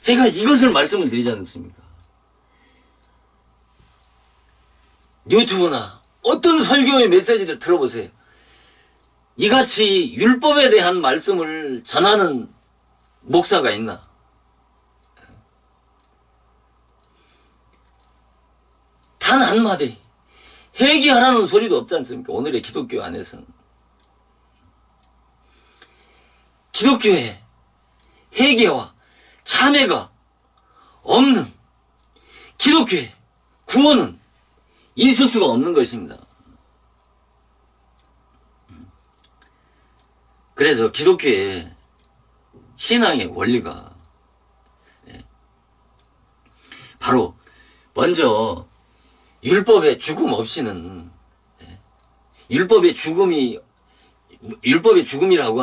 제가 이것을 말씀을 드리지 않습니까? 유튜브나 어떤 설교의 메시지를 들어보세요. 이같이 율법에 대한 말씀을 전하는 목사가 있나? 단 한마디 회개하라는 소리도 없지 않습니까? 오늘의 기독교 안에서는. 기독교에 회개와 참회가 없는 기독교의 구원은 있을 수가 없는 것입니다. 그래서 기독교의 신앙의 원리가 바로 먼저 율법의 죽음 없이는 율법의 죽음이라고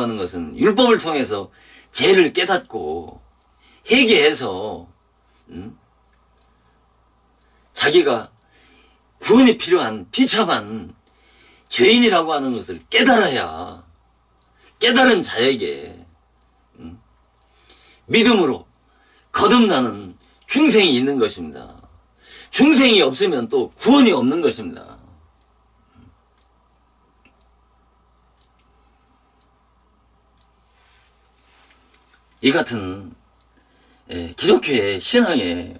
하는 것은 율법을 통해서 죄를 깨닫고 회개해서 자기가 구원이 필요한 비참한 죄인이라고 하는 것을 깨달아야 깨달은 자에게 믿음으로 거듭나는 중생이 있는 것입니다. 중생이 없으면 또 구원이 없는 것입니다. 이 같은 기독교의 신앙의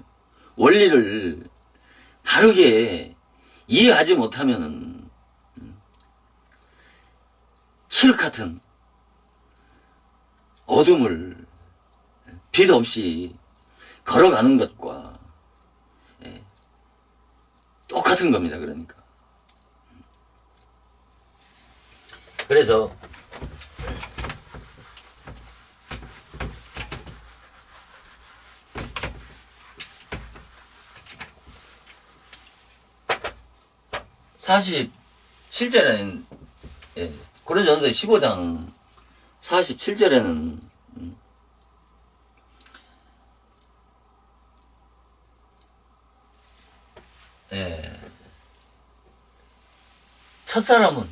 원리를 바르게 이해하지 못하면 칠흑 같은 어둠을 빛 없이 걸어가는 것과 똑같은 겁니다. 그러니까. 그래서 사실 7절에는 고린도전서 15장 47절에는 첫사람은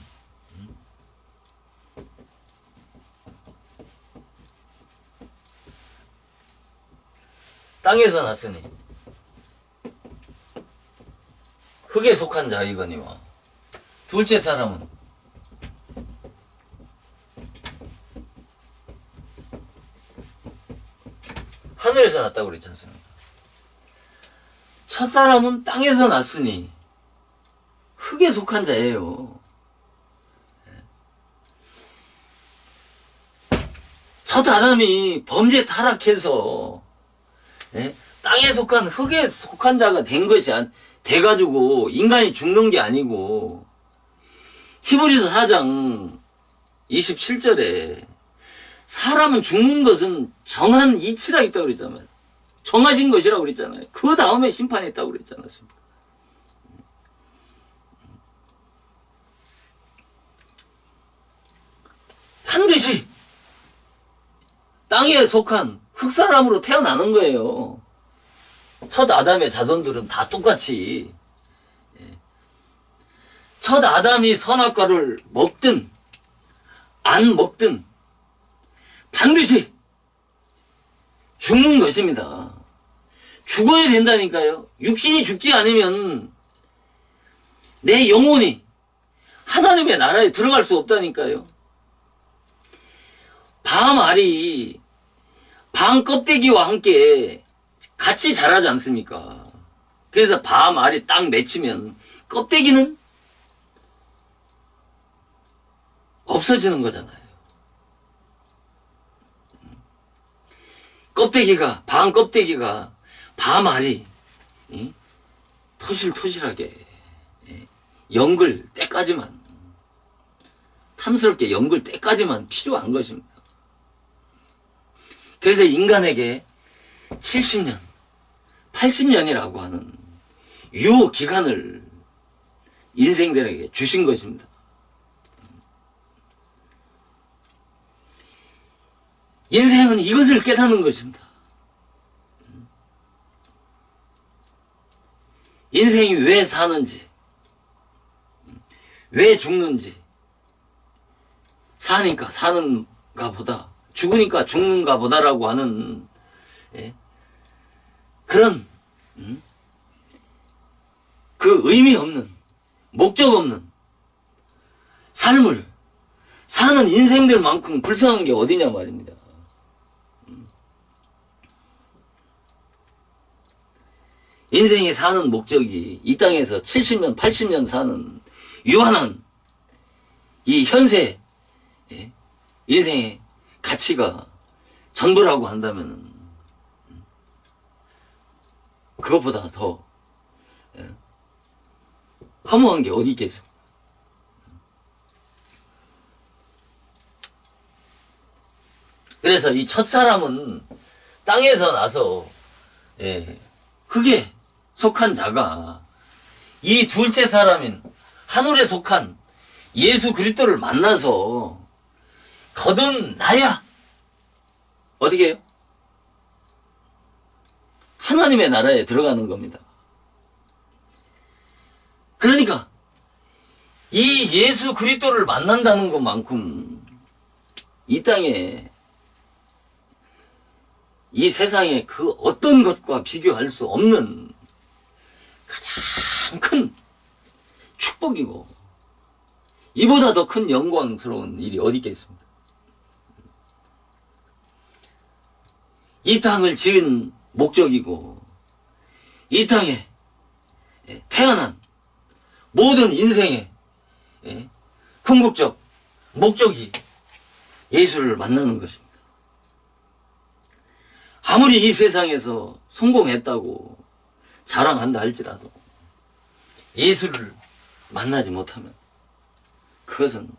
땅에서 났으니 흙에 속한 자이거니와 둘째 사람은 하늘에서 났다고 그랬지 않습니까? 첫사람은 땅에서 났으니 흙에 속한 자예요. 첫 아담이 범죄 타락해서 땅에 속한 흙에 속한 자가 된 것이 돼가지고 인간이 죽는 게 아니고 히브리서 4장 27절에 사람은 죽는 것은 정한 이치라 있다고 그랬잖아요. 정하신 것이라고 그랬잖아요. 그 다음에 심판했다고 그랬잖아요. 반드시 땅에 속한 흙사람으로 태어나는 거예요. 첫 아담의 자손들은 다 똑같이 첫 아담이 선악과를 먹든 안 먹든 반드시 죽는 것입니다. 죽어야 된다니까요. 육신이 죽지 않으면 내 영혼이 하나님의 나라에 들어갈 수 없다니까요. 밤 알이 밤 껍데기와 함께 같이 자라지 않습니까? 그래서 밤 알이 딱 맺히면 껍데기는 없어지는 거잖아요. 밤 껍데기가 밤 알이 토실토실하게 연글 때까지만 탐스럽게 연글 때까지만 필요한 것입니다. 그래서 인간에게 70년, 80년이라고 하는 유효 기간을 인생들에게 주신 것입니다. 인생은 이것을 깨닫는 것입니다. 인생이 왜 사는지, 왜 죽는지, 사니까 사는가 보다, 죽으니까 죽는가 보다라고 하는 그런 그 의미 없는, 목적 없는 삶을 사는 인생들만큼 불쌍한 게 어디냐 말입니다. 인생에 사는 목적이 이 땅에서 70년, 80년 사는 유한한 이 현세 인생의 가치가 전부라고 한다면 그것보다 더 허무한 게 어디 있겠어요. 그래서 이 첫사람은 땅에서 나서 흙에 속한 자가 이 둘째 사람인 하늘에 속한 예수 그리스도를 만나서 거듭나야 어떻게 해요? 하나님의 나라에 들어가는 겁니다. 그러니까 이 예수 그리스도를 만난다는 것만큼 이 땅에 이 세상에 그 어떤 것과 비교할 수 없는 가장 큰 축복이고 이보다 더 큰 영광스러운 일이 어디 있겠습니까? 이 땅을 지은 목적이고 이 땅에 태어난 모든 인생의 궁극적 목적이 예수를 만나는 것입니다. 아무리 이 세상에서 성공했다고 자랑한다 할지라도 예수를 만나지 못하면 그것은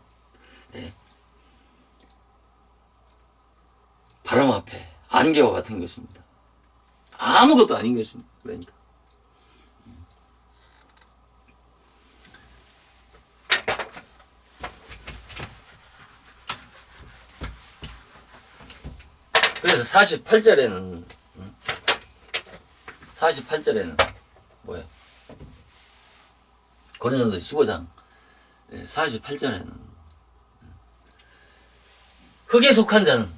바람 앞에 안개와 같은 것입니다. 아무것도 아닌 것입니다. 그러니까 그래서 48절에는 뭐예요? 고린도서 15장 48절에는 흙에 속한 자는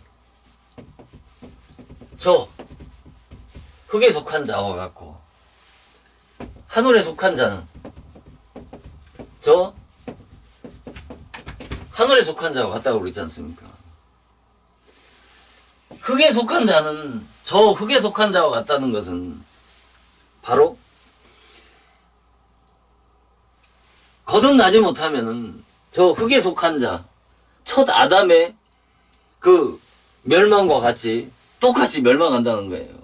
저 흙에 속한 자와 같고 하늘에 속한 자는 저 하늘에 속한 자와 같다고 그러지 않습니까? 흙에 속한 자는 저 흙에 속한 자와 같다는 것은 바로 거듭나지 못하면은 저 흙에 속한 자, 첫 아담의 그 멸망과 같이 똑같이 멸망한다는 거예요.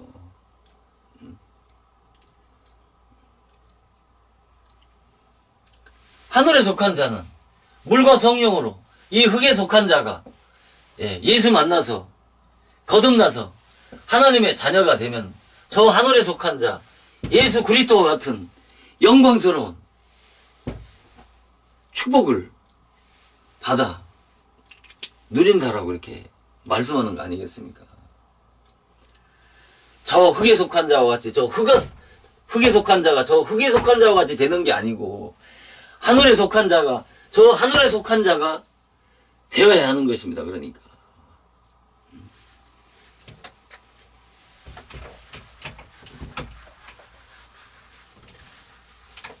하늘에 속한 자는 물과 성령으로 이 흙에 속한 자가 예수 만나서 거듭나서 하나님의 자녀가 되면 저 하늘에 속한 자 예수 그리스도와 같은 영광스러운 축복을 받아 누린다라고 이렇게 말씀하는 거 아니겠습니까? 저 흙에 속한 자와 같이 흙에 속한 자가 저 흙에 속한 자와 같이 되는 게 아니고 하늘에 속한 자가 저 하늘에 속한 자가 되어야 하는 것입니다. 그러니까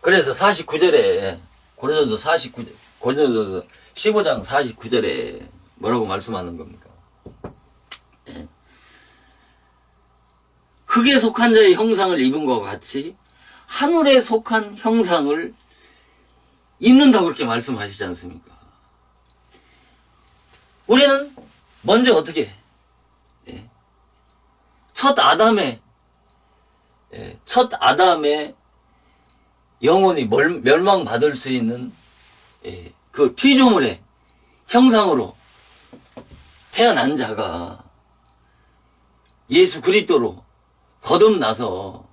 그래서 49절에 고린도서 15장 49절에 뭐라고 말씀하는 겁니까? 흙에 속한 자의 형상을 입은 것과 같이 하늘에 속한 형상을 입는다고 그렇게 말씀하시지 않습니까? 우리는 먼저 어떻게 첫 아담의 영혼이 멸망받을 수 있는 그 피조물의 형상으로 태어난 자가 예수 그리스도로 거듭나서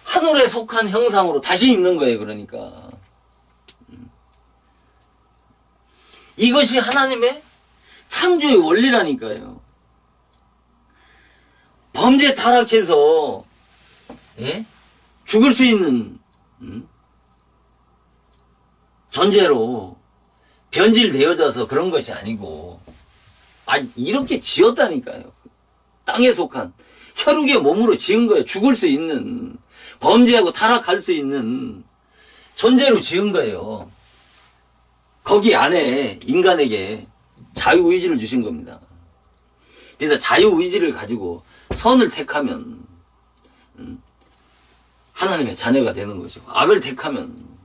하늘에 속한 형상으로 다시 입는 거예요. 그러니까 이것이 하나님의 창조의 원리라니까요. 범죄 타락해서 죽을 수 있는 존재로 변질되어져서 그런 것이 아니고 이렇게 지었다니까요. 땅에 속한 혈육의 몸으로 지은 거예요. 죽을 수 있는 범죄하고 타락할 수 있는 존재로 지은 거예요. 거기 안에 인간에게 자유의지를 주신 겁니다. 그래서 자유의지를 가지고 선을 택하면 하나님의 자녀가 되는 것이고 악을 택하면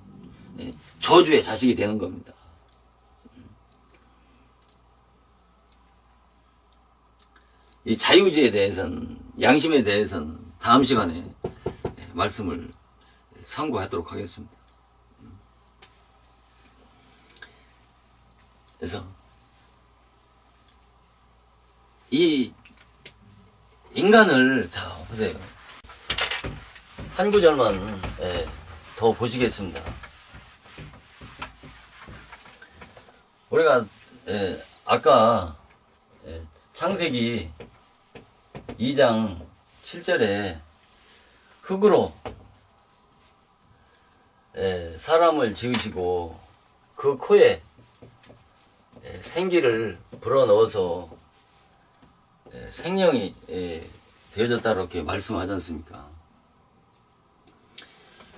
저주의 자식이 되는 겁니다. 이 자유의지에 대해서는 양심에 대해서는 다음 시간에 말씀을 상고하도록 하겠습니다. 그래서 이 인간을 자 보세요. 한 구절만 더 보시겠습니다. 우리가 아까 창세기 2장 7절에 흙으로 사람을 지으시고 그 코에 생기를 불어넣어서 생명이 되어졌다 이렇게 말씀하지 않습니까?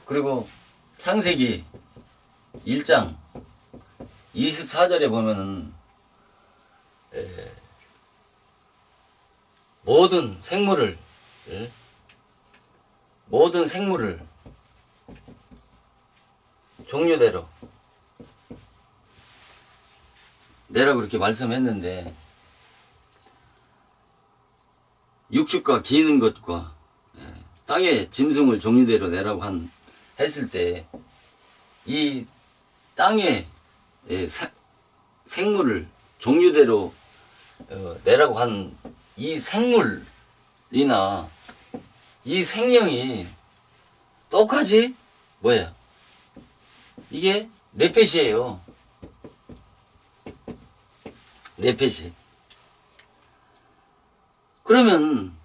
그리고 창세기 1장 24절에 보면은 모든 생물을 종류대로 내라고 그렇게 말씀했는데 육축과 기는 것과 땅의 짐승을 종류대로 내라고 했을 때 이 땅에 생물을 종류대로 내라고 한 이 생물이나 이 생명이 똑같이 뭐야? 이게 뇌펫이에요. 뇌펫이. 그러면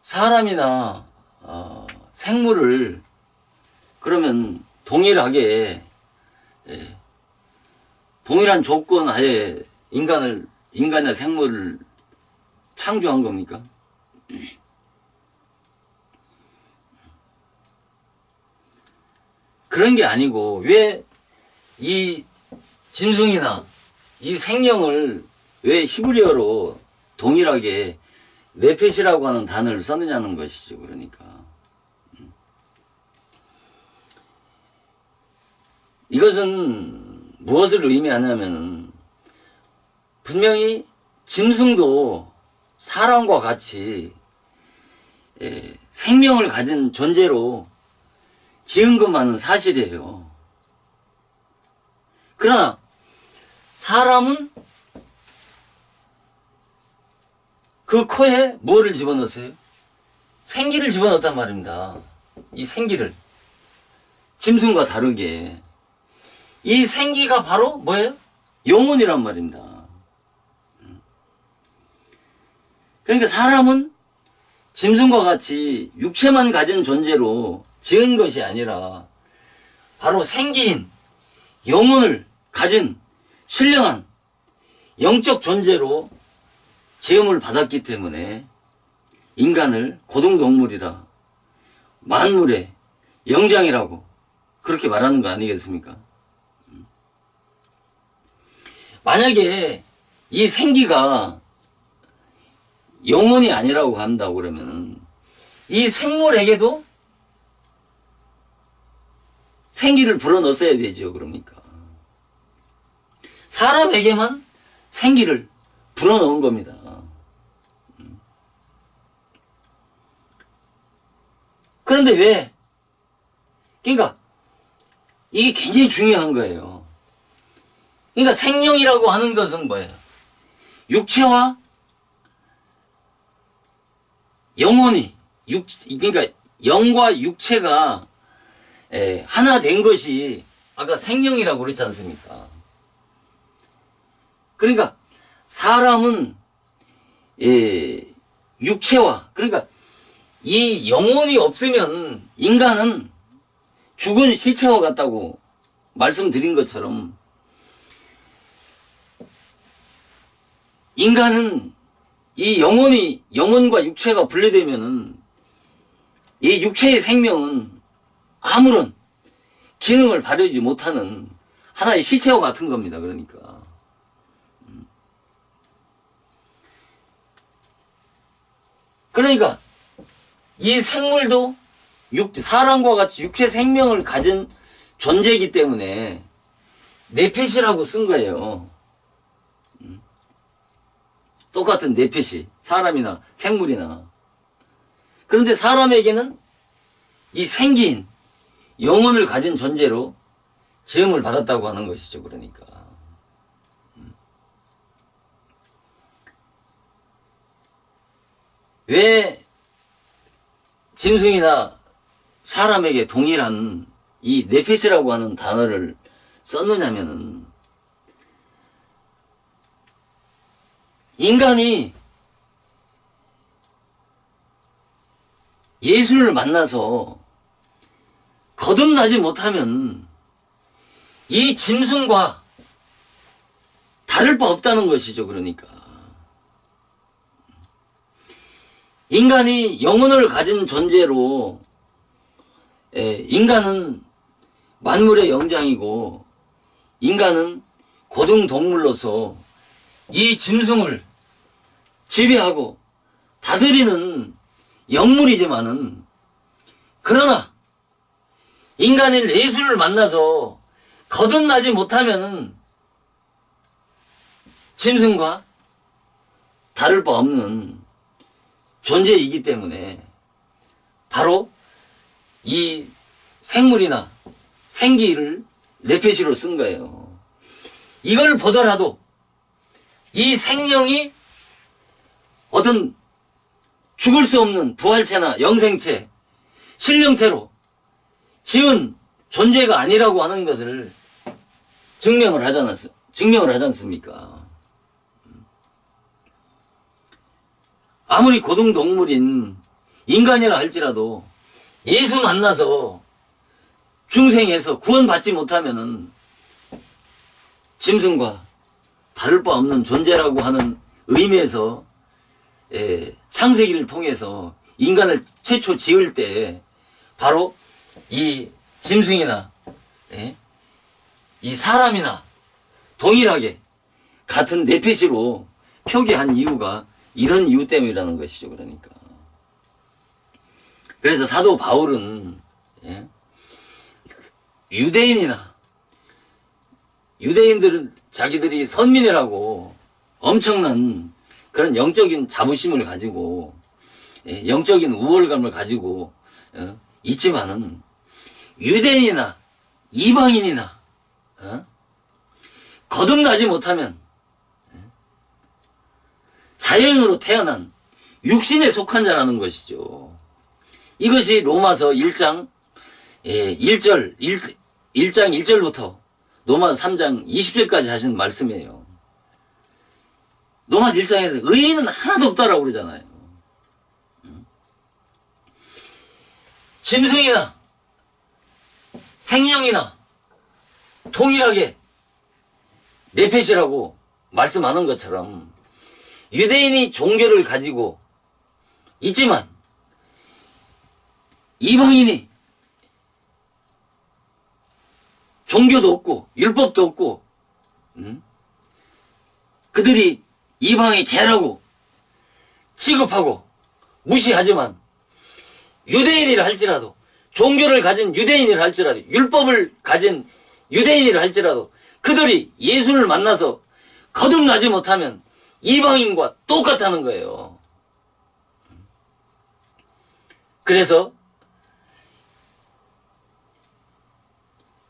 사람이나 생물을 그러면 동일하게 동일한 조건 하에 인간의 생물을 창조한 겁니까? 그런 게 아니고 왜 이 짐승이나 이 생명을 왜 히브리어로 동일하게 뇌펫이라고 하는 단어를 썼느냐는 것이죠. 그러니까 이것은 무엇을 의미하냐면은 분명히 짐승도 사람과 같이 생명을 가진 존재로 지은 것만은 사실이에요. 그러나 사람은 그 코에 뭐를 집어넣었어요? 생기를 집어넣었단 말입니다. 이 생기를. 짐승과 다르게. 이 생기가 바로 뭐예요? 영혼이란 말입니다. 그러니까 사람은 짐승과 같이 육체만 가진 존재로 지은 것이 아니라 바로 생기인 영혼을 가진 신령한 영적 존재로 지음을 받았기 때문에 인간을 고등동물이라 만물의 영장이라고 그렇게 말하는 거 아니겠습니까? 만약에 이 생기가 영혼이 아니라고 한다고 그러면 이 생물에게도 생기를 불어넣어야 되죠. 그러니까 사람에게만 생기를 불어넣은 겁니다. 그런데 왜? 그러니까 이게 굉장히 중요한 거예요. 그러니까 생명이라고 하는 것은 뭐예요? 육체와 영혼이 그러니까 영과 육체가 하나 된 것이 아까 생명이라고 그랬지 않습니까? 그러니까 사람은 육체와 그러니까 이 영혼이 없으면 인간은 죽은 시체와 같다고 말씀드린 것처럼 인간은 이 영혼과 육체가 분리되면은 이 육체의 생명은 아무런 기능을 발휘하지 못하는 하나의 시체와 같은 겁니다. 그러니까. 그러니까 이 생물도 사람과 같이 육체 생명을 가진 존재이기 때문에 뇌펫이라고 쓴 거예요. 똑같은 뇌펫이 사람이나 생물이나. 그런데 사람에게는 이 생기인 영혼을 가진 존재로 지음을 받았다고 하는 것이죠. 그러니까 왜 짐승이나 사람에게 동일한 이 뇌펫이라고 하는 단어를 썼느냐면은 인간이 예수를 만나서 거듭나지 못하면 이 짐승과 다를 바 없다는 것이죠. 그러니까 인간이 영혼을 가진 존재로 인간은 만물의 영장이고 인간은 고등동물로서 이 짐승을 지배하고 다스리는 영물이지만은 그러나 인간인 예수를 만나서 거듭나지 못하면은 짐승과 다를 바 없는 존재이기 때문에 바로 이 생물이나 생기를 네페시로 쓴 거예요. 이걸 보더라도 이 생명이 어떤 죽을 수 없는 부활체나 영생체, 신령체로 지은 존재가 아니라고 하는 것을 증명을 하지 않습니까? 아무리 고등동물인 인간이라 할지라도 예수 만나서 중생해서 구원받지 못하면은 짐승과 다를 바 없는 존재라고 하는 의미에서 창세기를 통해서 인간을 최초 지을 때 바로 이 짐승이나 이 사람이나 동일하게 같은 네페시로 표기한 이유가 이런 이유 때문이라는 것이죠. 그러니까 그래서 사도 바울은 유대인들은 자기들이 선민이라고 엄청난 그런 영적인 자부심을 가지고 영적인 우월감을 가지고 있지만은 유대인이나 이방인이나 거듭나지 못하면 자연으로 태어난 육신에 속한 자라는 것이죠. 이것이 로마서 1장 1절부터 로마서 3장 20절까지 하신 말씀이에요. 로마서 1장에서 의인은 하나도 없다라고 그러잖아요. 짐승이나 생명이나 동일하게 네페시라고 말씀하는 것처럼 유대인이 종교를 가지고 있지만 이방인이 종교도 없고 율법도 없고 그들이 이방의 개라고 취급하고 무시하지만 유대인이라 할지라도 종교를 가진 유대인이라 할지라도 율법을 가진 유대인이라 할지라도 그들이 예수를 만나서 거듭나지 못하면 이방인과 똑같다는 거예요. 그래서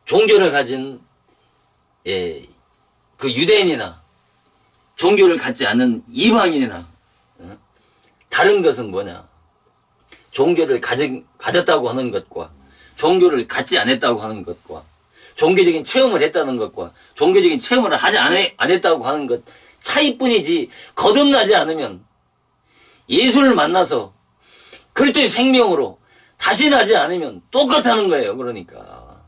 종교를 가진 그 유대인이나 종교를 갖지 않는 이방인이나 다른 것은 뭐냐? 종교를 가졌다고 하는 것과 종교를 갖지 않았다고 하는 것과 종교적인 체험을 했다는 것과 종교적인 체험을 하지 안 했다고 하는 것 차이뿐이지 거듭나지 않으면 예수를 만나서 그리스도의 생명으로 다시 나지 않으면 똑같다는 거예요. 그러니까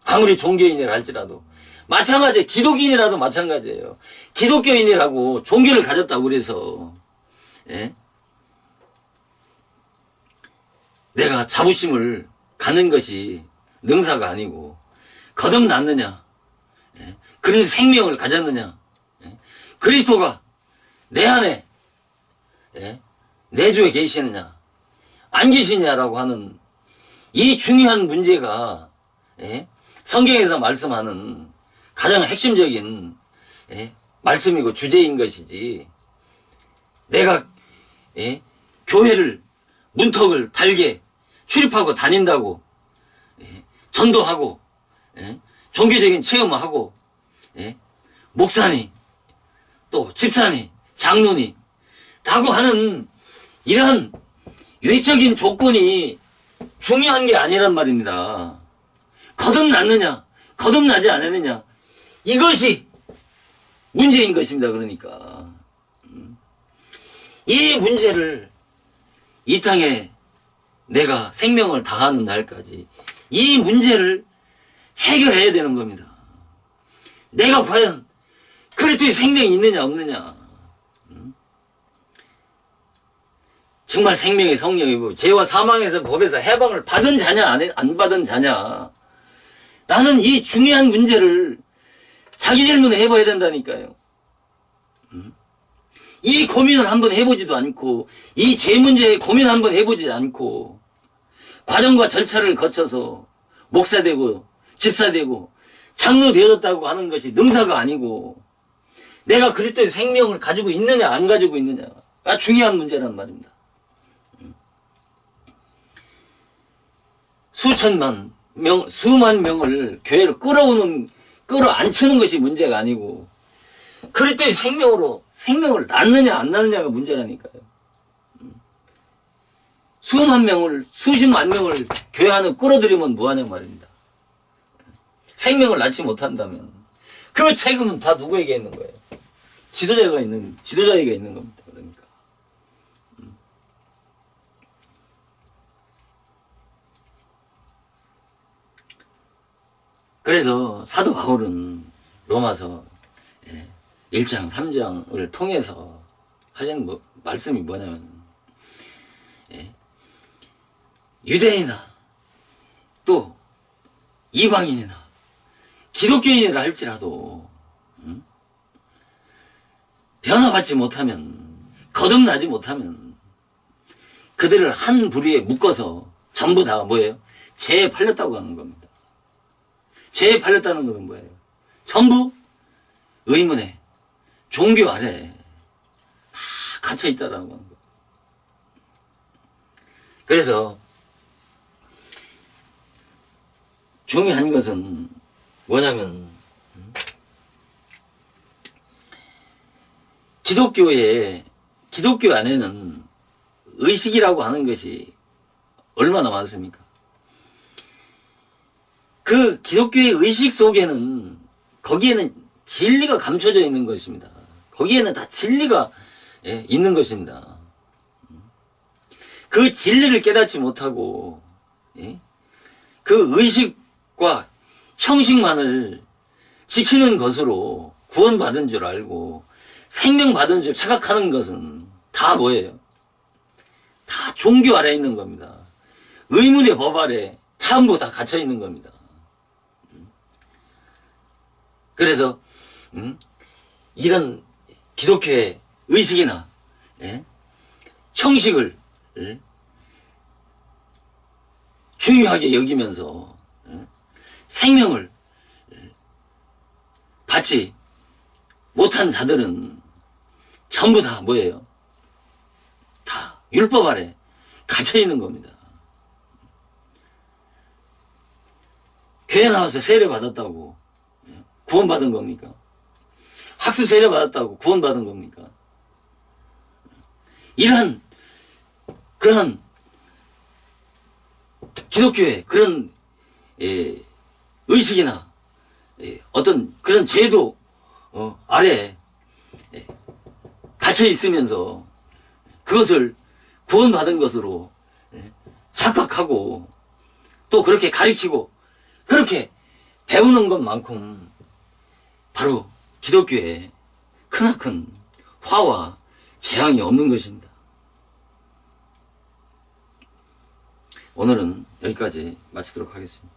아무리 종교인이라 할지라도 마찬가지예요. 기독인이라도 마찬가지예요. 기독교인이라고 종교를 가졌다고 그래서 내가 자부심을 갖는 것이 능사가 아니고 거듭났느냐, 그리스도 생명을 가졌느냐, 그리스도가 내 안에 내주에 계시느냐 안 계시냐라고 하는 이 중요한 문제가 성경에서 말씀하는 가장 핵심적인 말씀이고 주제인 것이지, 내가 교회를 문턱을 달게 출입하고 다닌다고 전도하고 종교적인 체험하고 목사니 또 집사니 장로니 라고 하는 이러한 외적인 조건이 중요한 게 아니란 말입니다. 거듭났느냐 거듭나지 않았느냐 이것이 문제인 것입니다. 그러니까 이 문제를 이 땅에 내가 생명을 다하는 날까지 이 문제를 해결해야 되는 겁니다. 내가 과연 그리스도의 생명이 있느냐 없느냐, 정말 생명의 성령이고 죄와 사망에서 법에서 해방을 받은 자냐 안 받은 자냐, 나는 이 중요한 문제를 자기 질문을 해봐야 된다니까요. 이 고민을 한번 해보지도 않고 이 죄 문제에 고민 한번 해보지 않고 과정과 절차를 거쳐서 목사 되고 집사 되고 장로 되어졌다고 하는 것이 능사가 아니고 내가 그리스도의 생명을 가지고 있느냐 안 가지고 있느냐가 중요한 문제란 말입니다. 수만 명을 교회로 끌어안치는 것이 문제가 아니고, 그럴 때 생명을 낳느냐 안 낳느냐가 문제라니까요. 수십만 명을 교회 안에 끌어들이면 뭐하냐 말입니다. 생명을 낳지 못한다면 그 책임은 다 누구에게 있는 거예요? 지도자에게 있는 겁니다. 그러니까. 그래서 사도 바울은 로마서 1장, 3장을 통해서 하시는 말씀이 뭐냐면, 유대인이나 또 이방인이나 기독교인이라 할지라도 변화받지 못하면, 거듭나지 못하면 그들을 한 부리에 묶어서 전부 다 뭐예요? 죄에 팔렸다고 하는 겁니다. 죄에 팔렸다는 것은 뭐예요? 전부 의문에, 종교 아래 다 갇혀 있다라고 하는 거예요. 그래서 중요한 것은 뭐냐면, 기독교 안에는 의식이라고 하는 것이 얼마나 많습니까? 그 기독교의 의식 속에는, 거기에는 진리가 감춰져 있는 것입니다. 거기에는 다 진리가 있는 것입니다. 그 진리를 깨닫지 못하고 그 의식과 형식만을 지키는 것으로 구원받은 줄 알고 생명받은 줄 착각하는 것은 다 뭐예요? 다 종교 아래 있는 겁니다. 의문의 법 아래 전부 다 갇혀 있는 겁니다. 그래서 이런 기독교의 의식이나 형식을 중요하게 여기면서 생명을 받지 못한 자들은 전부 다 뭐예요? 다 율법 아래 갇혀 있는 겁니다. 교회 나와서 세례 받았다고 구원받은 겁니까? 학습 세례 받았다고 구원받은 겁니까? 그러한 기독교의 그런 의식이나 어떤 그런 제도 아래 갇혀 있으면서 그것을 구원받은 것으로 착각하고 또 그렇게 가르치고 그렇게 배우는 것만큼 바로 기독교에 크나큰 화와 재앙이 없는 것입니다. 오늘은 여기까지 마치도록 하겠습니다.